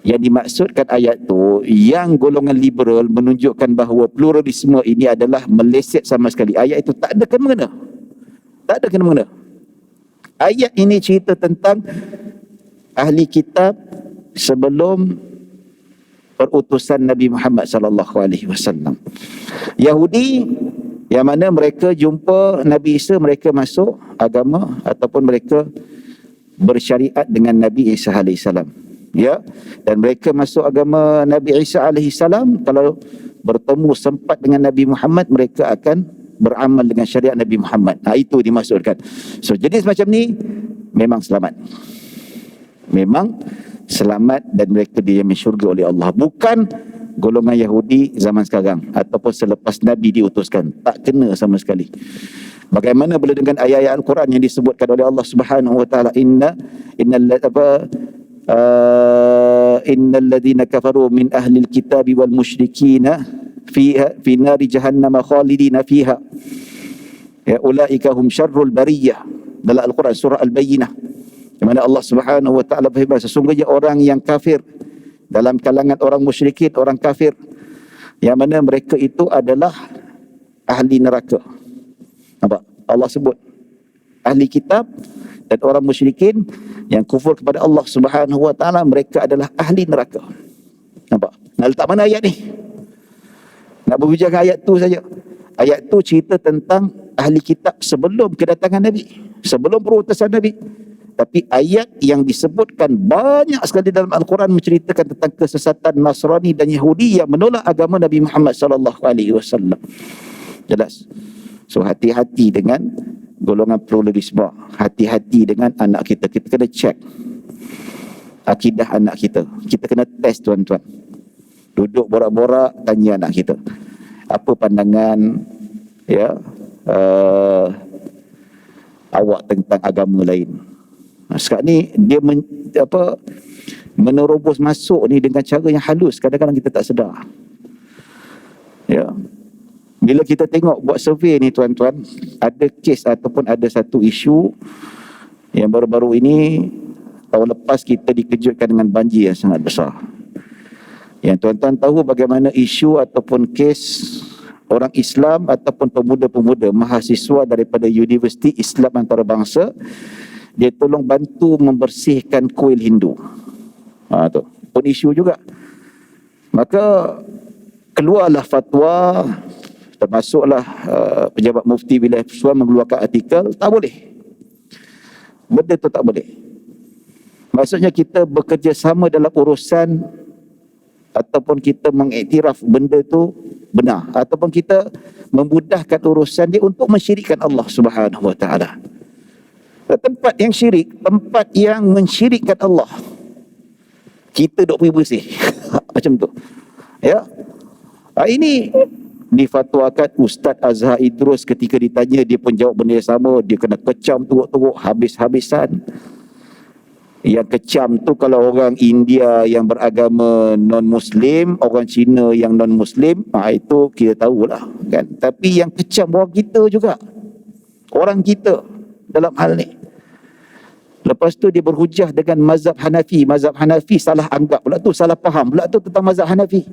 Yang dimaksudkan ayat tu, yang golongan liberal menunjukkan bahawa pluralisme ini adalah meleset sama sekali. Ayat itu tak ada kena-mengena. Tak ada kena-mengena. Ayat ini cerita tentang ahli kitab sebelum perutusan Nabi Muhammad SAW. Yahudi, yang mana mereka jumpa Nabi Isa, mereka masuk agama ataupun mereka bersyariat dengan Nabi Isa AS. Ya, dan mereka masuk agama Nabi Isa alaihissalam. Kalau bertemu sempat dengan Nabi Muhammad, mereka akan beramal dengan syariat Nabi Muhammad. Itu dimaksudkan. So jadi semacam ni memang selamat. Memang selamat dan mereka dijamin syurga oleh Allah. Bukan golongan Yahudi zaman sekarang ataupun selepas Nabi diutuskan. Tak kena sama sekali. Bagaimana boleh dengan ayat-ayat Al-Quran yang disebutkan oleh Allah Subhanahu wa taala, innal ladzina kafaru min ahlil kitabi wal musyrikina fi nari jahannam khalidina fiha, ya ulaika hum syarrul bariyah. Dalam Al-Quran surah Al-Bayyinah, di mana Allah Subhanahu wa taala berfirman, sesungguhnya orang yang kafir dalam kalangan orang musyrikin, orang kafir, yang mana mereka itu adalah ahli neraka. Nampak? Allah sebut ahli kitab dan orang musyrikin yang kufur kepada Allah Subhanahu wa taala, mereka adalah ahli neraka. Nampak? Nak letak mana ayat ni? Nak berbincang ayat tu saja. Ayat tu cerita tentang ahli kitab sebelum kedatangan Nabi, sebelum perutusan Nabi. Tapi ayat yang disebutkan banyak sekali dalam Al-Quran menceritakan tentang kesesatan Nasrani dan Yahudi yang menolak agama Nabi Muhammad SAW. Jelas. So hati-hati dengan golongan pluralisme, hati-hati dengan anak kita. Kita kena cek akidah anak kita. Kita kena test, tuan-tuan. Duduk borak-borak, tanya anak kita, apa pandangan awak tentang agama lain. Sekarang ni dia menerobos masuk ni dengan cara yang halus. Kadang-kadang kita tak sedar. Ya. Bila kita tengok buat survey ni, tuan-tuan, ada kes ataupun ada satu isu yang baru-baru ini, tahun lepas kita dikejutkan dengan banjir yang sangat besar. Yang tuan-tuan tahu bagaimana isu ataupun kes orang Islam ataupun pemuda-pemuda mahasiswa daripada Universiti Islam Antarabangsa, dia tolong bantu membersihkan kuil Hindu. Tu pun isu juga. Maka keluarlah fatwa, termasuklah pejabat mufti wilayah Persekutuan mengeluarkan artikel, tak boleh. Benda tu tak boleh. Maksudnya kita bekerjasama dalam urusan ataupun kita mengiktiraf benda tu benar, ataupun kita memudahkan urusan dia untuk mensyirikkan Allah Subhanahu Wa Taala. Tempat yang syirik, tempat yang mensyirikkan Allah, kita duk pergi bersih. Macam tu. Ya. Ini difatwakan Ustaz Azhar Idrus, ketika ditanya dia pun jawab benda yang sama, dia kena kecam teruk-teruk habis-habisan. Yang kecam tu kalau orang India yang beragama non-Muslim, orang Cina yang non-Muslim, itu kita tahulah kan. Tapi yang kecam orang kita juga, orang kita dalam hal ni. Lepas tu dia berhujah dengan mazhab Hanafi. Mazhab Hanafi salah anggap pula tu, salah faham pula tu tentang mazhab Hanafi.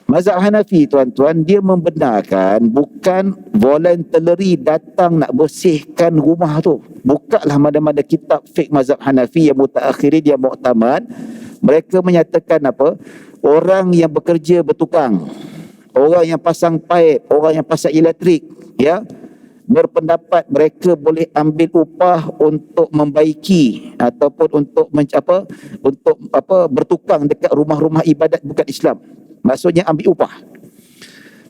Mazhab Hanafi, tuan-tuan, dia membenarkan bukan voluntary datang nak bersihkan rumah tu. Bukalah mana-mana kitab fiqh mazhab Hanafi yang mutaakhirin, yang muktamad. Mereka menyatakan apa? Orang yang bekerja bertukang, orang yang pasang paip, orang yang pasang elektrik, ya, berpendapat mereka boleh ambil upah untuk membaiki ataupun untuk bertukang dekat rumah-rumah ibadat bukan Islam. Maksudnya ambil upah.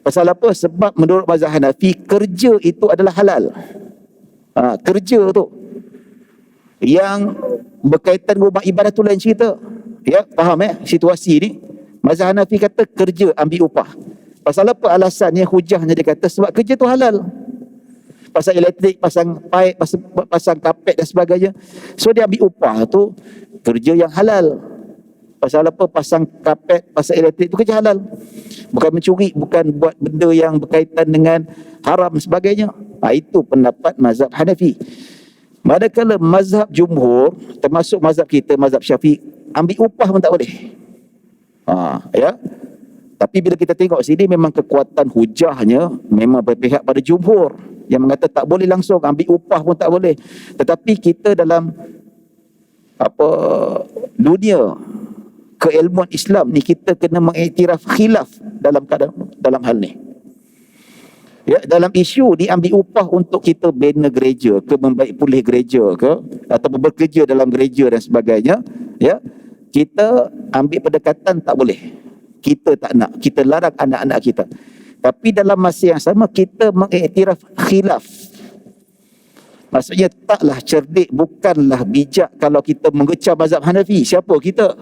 Pasal apa? Sebab menurut mazhab Hanafi, kerja itu adalah halal. Kerja tu yang berkaitan rumah ibadat tu lain cerita. Ya, faham situasi ni? Mazhab Hanafi kata kerja ambil upah. Pasal apa alasannya, hujahnya dia kata sebab kerja tu halal. Pasang elektrik, pasang paip, pasang kapet dan sebagainya. So dia ambil upah tu kerja yang halal. Pasal apa? Pasang kapet, pasang elektrik itu kerja halal. Bukan mencuri, bukan buat benda yang berkaitan dengan haram sebagainya. Itu pendapat mazhab Hanafi. Manakala mazhab jumhur, termasuk mazhab kita, mazhab Syafi'i, ambil upah pun tak boleh. Ya. Tapi bila kita tengok sini, memang kekuatan hujahnya memang berpihak pada jumhur yang mengata tak boleh langsung ambil upah pun tak boleh. Tetapi kita dalam dunia keilmuan Islam ni, kita kena mengiktiraf khilaf dalam hal ni. Ya, dalam isu ni ambil upah untuk kita bina gereja ke, membaik pulih gereja ke, ataupun bekerja dalam gereja dan sebagainya, ya, kita ambil pendekatan tak boleh. Kita tak nak, kita larang anak-anak kita. Tapi dalam masa yang sama kita mengiktiraf khilaf. Maksudnya taklah cerdik, bukanlah bijak kalau kita mengecam mazhab Hanafi. Siapa kita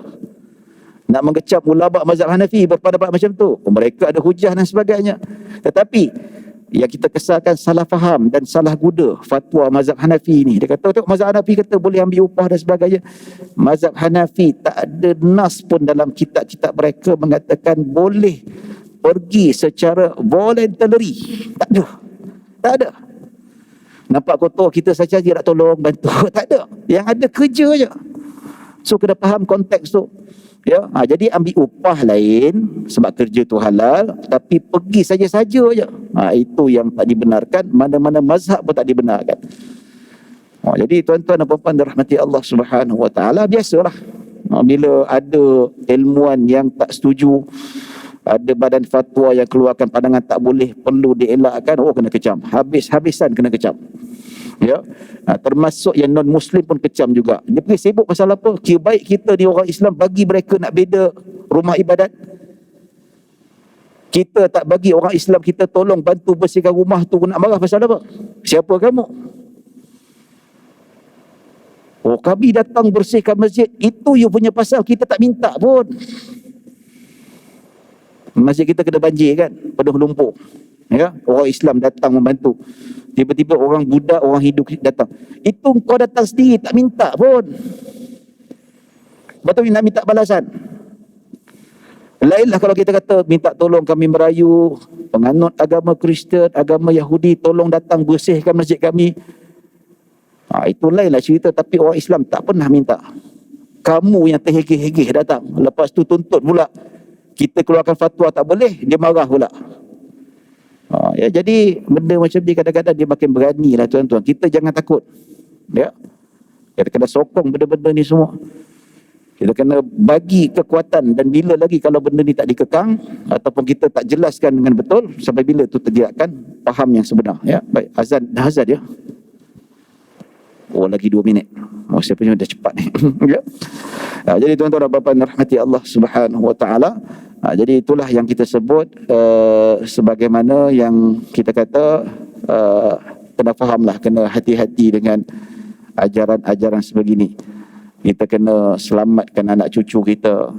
nak mengecam ulama mazhab Hanafi berpendapat macam tu? Mereka ada hujah dan sebagainya. Tetapi yang kita kesalkan salah faham dan salah guna fatwa mazhab Hanafi ni. Dia kata, tengok mazhab Hanafi kata boleh ambil upah dan sebagainya. Mazhab Hanafi tak ada nas pun dalam kitab-kitab mereka mengatakan boleh pergi secara voluntary. Tak ada. Tak ada. Nampak kotor kita saja dia nak tolong, bantu. Tak ada. Yang ada kerja je. So kena faham konteks tu. Ya, jadi ambil upah lain sebab kerja tu halal, tapi pergi saja-saja je. Itu yang tak dibenarkan, mana-mana mazhab pun tak dibenarkan. Jadi tuan-tuan dan puan-puan dirahmati Allah Subhanahu Wa Taala, biasalah bila ada ilmuwan yang tak setuju, ada badan fatwa yang keluarkan pandangan tak boleh, perlu dielakkan, kena kecam. Habis-habisan kena kecam. Ya, termasuk yang non-Muslim pun kecam juga. Dia pergi sibuk pasal apa? Kira baik kita ni orang Islam, bagi mereka nak beda rumah ibadat. Kita tak bagi orang Islam kita tolong bantu bersihkan rumah tu, nak marah pasal apa? Siapa kamu? Kami datang bersihkan masjid. Itu you punya pasal, kita tak minta pun. Masjid kita kena banjir kan, penuh lumpur. Ya, orang Islam datang membantu. Tiba-tiba orang budak, orang Hindu datang. Itu kau datang sendiri, tak minta pun. Betul nak minta balasan. Lainlah kalau kita kata minta tolong kami Melayu, penganut agama Kristian, agama Yahudi, tolong datang bersihkan masjid kami. Itu lainlah cerita. Tapi orang Islam tak pernah minta. Kamu yang terhegeh-hegeh datang. Lepas tu tuntut pula. Kita keluarkan fatwa tak boleh, dia marah pula. Jadi benda macam ni kadang-kadang dia makin berani lah tuan-tuan. Kita jangan takut. Ya, kita kena sokong benda-benda ni semua. Kita kena bagi kekuatan, dan bila lagi kalau benda ni tak dikekang ataupun kita tak jelaskan dengan betul, sampai bila tu tidak akan faham yang sebenar. Ya, baik, azan dah azan ya. Oh, lagi 2 minit. Oh, saya punya dah cepat ni. Ya. Jadi tuan-tuan dan puan-puan rahmati Allah Subhanahu wa taala. Jadi itulah yang kita sebut sebagaimana yang kita kata kena fahamlah, kena hati-hati dengan ajaran-ajaran sebegini. Kita kena selamatkan anak cucu kita.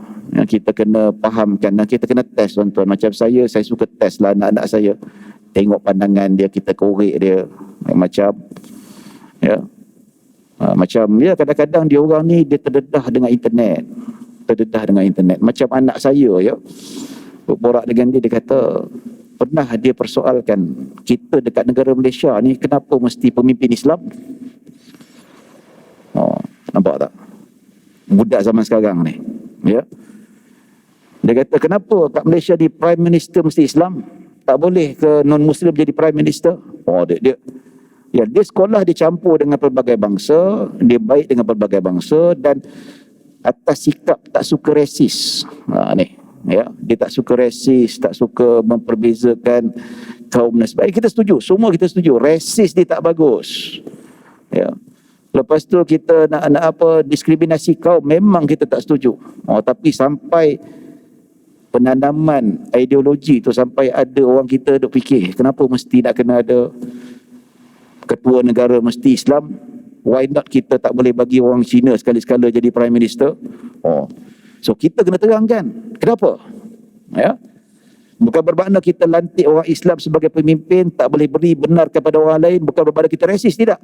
Kita kena fahamkan dan kita kena test tuan-tuan. Macam saya suka test lah anak-anak saya. Tengok pandangan dia, kita korek dia. Macam ya. Macam ya, kadang-kadang dia orang ni dia terdedah dengan internet. Macam anak saya ya. Borak dengan dia kata, pernah dia persoalkan, kita dekat negara Malaysia ni kenapa mesti pemimpin Islam? Oh, nampak tak? Budak zaman sekarang ni. Ya. Dia kata, kenapa kat Malaysia di Prime Minister mesti Islam? Tak boleh ke non-Muslim jadi Prime Minister? Oh, dia sekolah, dia campur dengan pelbagai bangsa, dia baik dengan pelbagai bangsa dan atas sikap tak suka resis. Ni, ya, dia tak suka resis, tak suka memperbezakan kaum dan sebagainya. Kita setuju, semua kita setuju. Resis dia tak bagus. Ya. Lepas tu kita nak diskriminasi kaum, memang kita tak setuju. Tapi sampai penanaman ideologi tu, sampai ada orang kita duk fikir, kenapa mesti nak kena ada ketua negara mesti Islam? Why not kita tak boleh bagi orang Cina sekali-sekala jadi Prime Minister? So kita kena terangkan kenapa. Ya. Bukan bermakna kita lantik orang Islam sebagai pemimpin, tak boleh beri benar kepada orang lain, bukan bermakna kita resis, tidak.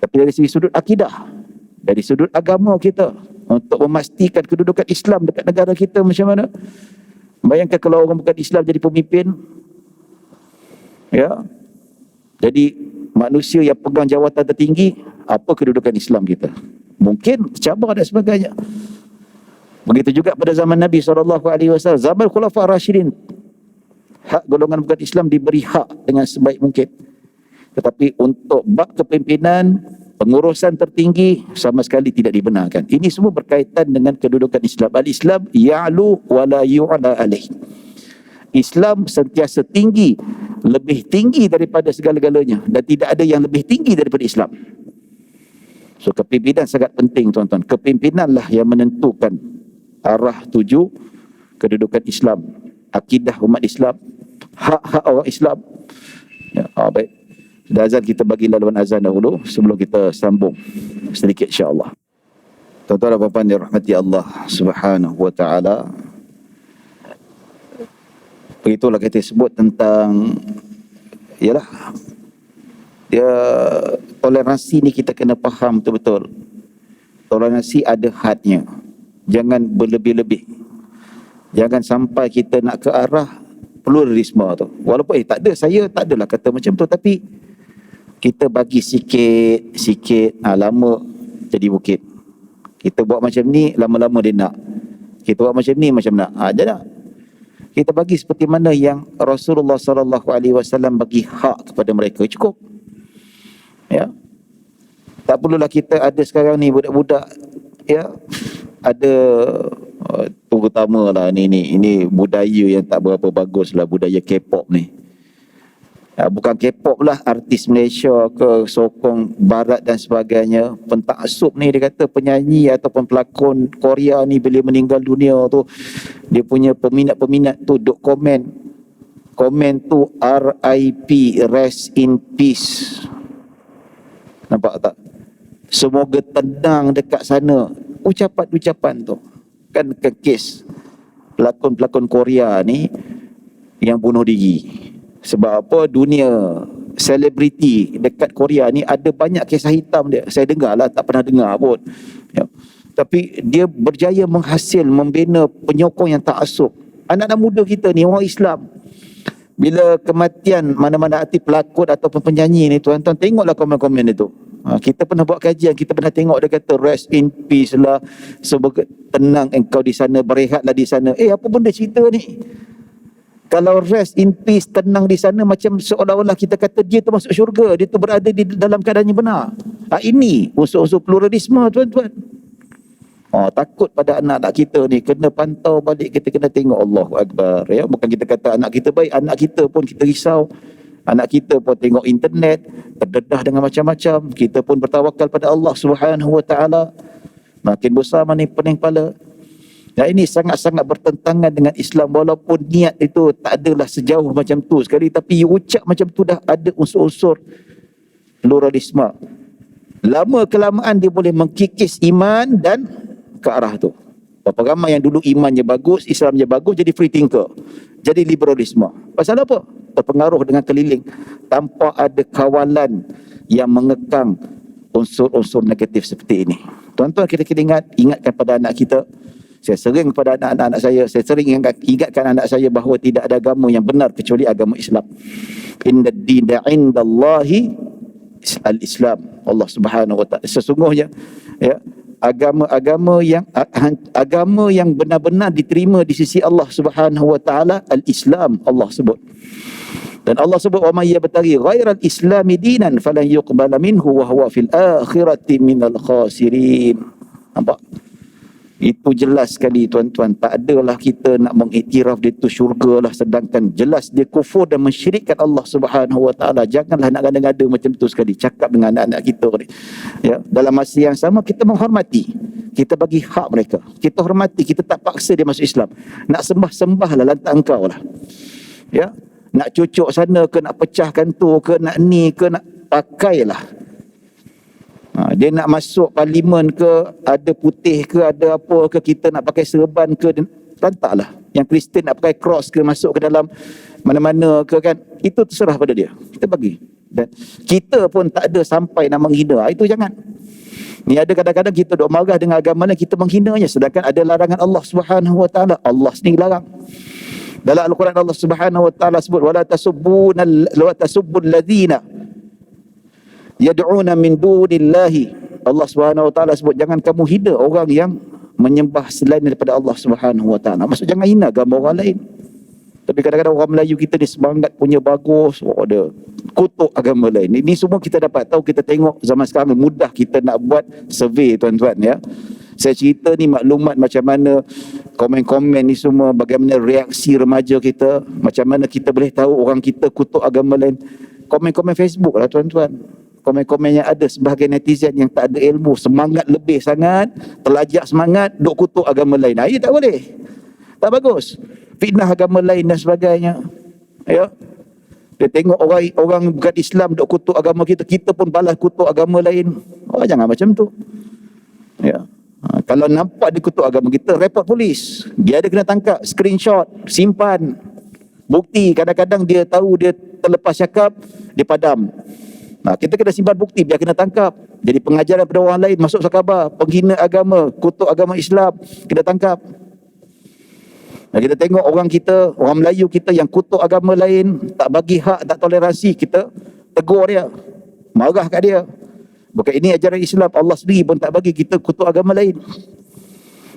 Tapi dari segi sudut akidah, dari sudut agama kita, untuk memastikan kedudukan Islam dekat negara kita macam mana. Bayangkan kalau orang bukan Islam jadi pemimpin, ya, jadi manusia yang pegang jawatan tertinggi, apa kedudukan Islam kita? Mungkin tercabar dan sebagainya. Begitu juga pada zaman Nabi SAW, zaman Khulafa Rashidin, hak golongan bukan Islam diberi hak dengan sebaik mungkin. Tetapi untuk bab kepimpinan, pengurusan tertinggi sama sekali tidak dibenarkan. Ini semua berkaitan dengan kedudukan Islam. Al-Islam ya'lu wa la yu'la alaih. Islam sentiasa tinggi, lebih tinggi daripada segala-galanya, dan tidak ada yang lebih tinggi daripada Islam. So kepimpinan sangat penting tuan-tuan. Kepimpinanlah yang menentukan arah tuju kedudukan Islam, akidah umat Islam, hak-hak orang Islam. Ya, baik. Sudah azan, kita bagi laluan azan dahulu sebelum kita sambung sedikit insya-Allah. Tuan-tuan dan puan-puan dirahmati Allah Subhanahu wa taala. Begitulah kita sebut tentang, ialah dia toleransi ni kita kena faham betul-betul. Toleransi ada hadnya. Jangan berlebih-lebih. Jangan sampai kita nak ke arah pluralisme tu. Walaupun tak ada, saya tak adalah kata macam tu, tapi kita bagi sikit, lama jadi bukit. Kita buat macam ni, lama-lama dia nak. Kita buat macam ni, macam nak. Dia nak. Kita bagi seperti mana yang Rasulullah SAW bagi hak kepada mereka. Cukup. Ya. Tak perlulah kita ada sekarang ni budak-budak, ya, ada terutama lah ini budaya yang tak berapa bagus lah, budaya K-pop ni. Bukan K-pop lah, artis Malaysia ke sokong barat dan sebagainya. Pentaksub ni, dia kata penyanyi ataupun pelakon Korea ni bila meninggal dunia tu, dia punya peminat-peminat tu duk komen tu RIP, rest in peace. Nampak tak? Semoga tenang dekat sana. Ucapan-ucapan tu kan kes pelakon-pelakon Korea ni yang bunuh diri. Sebab apa? Dunia selebriti dekat Korea ni ada banyak kisah hitam dia. Saya dengar lah, tak pernah dengar pun. Ya. Tapi dia berjaya membina penyokong yang taksub. Anak-anak muda kita ni, orang Islam, bila kematian mana-mana artis pelakon ataupun penyanyi ni, tuan-tuan tengoklah komen-komen itu. Kita pernah buat kajian, kita pernah tengok dia kata rest in peace lah, semoga tenang engkau di sana, berehatlah di sana. Apa benda cerita ni? Kalau rest in peace, tenang di sana, macam seolah-olah kita kata dia tu masuk syurga, dia tu berada di dalam keadaan yang benar. Ini unsur-unsur pluralisme tuan-tuan. Takut pada anak-anak kita ni, kena pantau balik, kita kena tengok. Allahu Akbar. Ya, bukan kita kata anak kita baik, anak kita pun kita risau. Anak kita pun tengok internet, terdedah dengan macam-macam. Kita pun bertawakal pada Allah Subhanahu Wa Taala. Makin besar makin pening kepala. Dan ini sangat-sangat bertentangan dengan Islam, walaupun niat itu tak adalah sejauh macam tu sekali, tapi you ucap macam tu dah ada unsur-unsur pluralisme. Lama kelamaan dia boleh mengkikis iman dan ke arah tu. Berapa ramai yang dulu imannya bagus, Islamnya bagus, jadi free thinker, jadi liberalisme. Pasal apa? Terpengaruh dengan keliling tanpa ada kawalan yang mengekang unsur-unsur negatif seperti ini. Tuan-tuan, kita ingatkan pada anak kita. Saya sering kepada anak-anak saya sering ingatkan anak saya bahawa tidak ada agama yang benar kecuali agama Islam. Inna ad-dina 'indallahi al-Islam. Allah Subhanahu Wa Taala, sesungguhnya ya, agama yang benar-benar diterima di sisi Allah Subhanahu Wa Taala al-Islam, Allah sebut. Dan Allah sebut, wa may yabtaghi ghairal islami dinan falan yuqbala minhu wa huwa fil akhirati minal khasirin. Nampak? Itu jelas sekali tuan-tuan. Tak adalah kita nak mengiktiraf dia tu syurga lah, sedangkan jelas dia kufur dan mensyirikkan Allah Subhanahu Wa Taala. Janganlah nak gada-gada macam tu sekali. Cakap dengan anak-anak kita ni. Ya, dalam masa yang sama kita menghormati. Kita bagi hak mereka. Kita hormati, kita tak paksa dia masuk Islam. Nak sembah-sembah lah, lantak engkau lah. Ya, nak cucuk sana ke, nak pecahkan tu ke, nak ni ke, nak pakailah. Dia nak masuk parlimen ke, ada putih ke, ada apa ke, kita nak pakai serban ke, lantaklah. Yang Kristian nak pakai cross ke, masuk ke dalam mana-mana ke kan, itu terserah pada dia. Kita bagi. Dan kita pun tak ada sampai nak menghina. Itu jangan. Ni ada kadang-kadang kita duk marah dengan agama lain, kita menghinanya, sedangkan ada larangan Allah Subhanahu Wa Taala. Allah sendiri larang. Dalam Al-Quran Allah Subhanahu Wa Taala sebut, wala tasubbul ladzina yad'una min dunillahi. Allah Subhanahu Wa Taala sebut, jangan kamu hina orang yang menyembah selain daripada Allah Subhanahu Wa Taala. Maksud jangan hina agama orang lain. Tapi kadang-kadang orang Melayu kita ni semangat punya bagus, dia kutuk agama lain. Ini semua kita dapat tahu, kita tengok zaman sekarang mudah kita nak buat survey tuan-tuan ya. Saya cerita ni maklumat macam mana komen-komen ni semua, bagaimana reaksi remaja kita, macam mana kita boleh tahu orang kita kutuk agama lain. Komen-komen Facebook lah tuan-tuan. Komen-komen yang ada sebahagian netizen yang tak ada ilmu, semangat lebih sangat, terlajak semangat, duk kutuk agama lain. Ini tak boleh. Tak bagus. Fitnah agama lain dan sebagainya. Ya. Dia tengok orang bukan Islam duk kutuk agama kita, kita pun balas kutuk agama lain. Oh, jangan macam tu. Ya. Kalau nampak dia kutuk agama kita, report polis. Dia ada kena tangkap, screenshot, simpan. Bukti, kadang-kadang dia tahu dia terlepas cakap, dia padam. Kita kena simpan bukti biar kena tangkap. Jadi pengajaran pada orang lain, masuk khabar, penghina agama, kutuk agama Islam, kena tangkap. Kita tengok orang kita, orang Melayu kita yang kutuk agama lain, tak bagi hak, tak toleransi, kita tegur dia, marah kat dia. Bukan ini ajaran Islam, Allah sendiri pun tak bagi kita kutuk agama lain.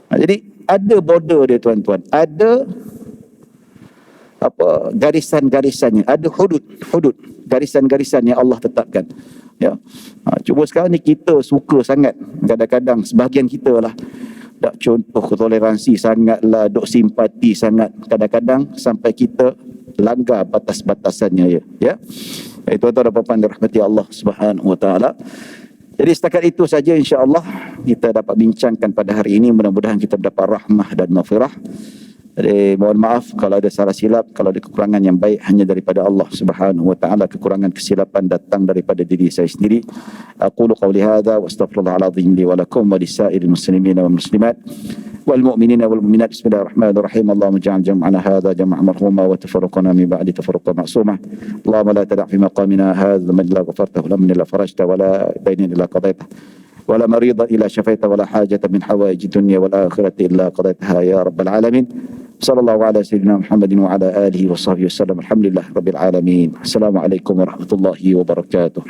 Jadi ada border dia tuan-tuan, ada garisan-garisannya, ada hudud, garisan-garisan yang Allah tetapkan. Ya. Cuma sekarang ni kita suka sangat, kadang-kadang sebahagian kita lah, tak contoh toleransi sangatlah, duk simpati sangat, kadang-kadang sampai kita langgar batas-batasannya ya. Tuan-tuan dan puan-puan dirahmati Allah Subhanahu Wa Taala. Jadi setakat itu saja insya-Allah kita dapat bincangkan pada hari ini. Mudah-mudahan kita mendapat rahmah dan maghfirah. Jadi mohon maaf kalau ada salah silap, kalau ada kekurangan, yang baik hanya daripada Allah Subhanahu Wa Taala. Kekurangan kesilapan datang daripada diri saya sendiri. Aqulu qawli hadza wa astaghfirullahal azim li wa lakum wa lisairil muslimin wal muslimat wal mu'minin wal mu'minat. Bismillahirrahmanirrahim. Allahumma ja'al jam'ana hadza jam'an marhuma wa tafarraqana min ba'di tafarruqan ma'suma. Allahumma la tada' fi maqamina hadza man la ghafartahu lam la farajta wa la daynin illa qadaita ولا مريضا إلا شفيت ولا حاجة من حوائج الدنيا والآخرة إلا قضيتها يا رب العالمين. صلى الله على سيدنا محمد وعلى آله وصحبه وسلم. الحمد لله رب العالمين. السلام عليكم ورحمة الله وبركاته.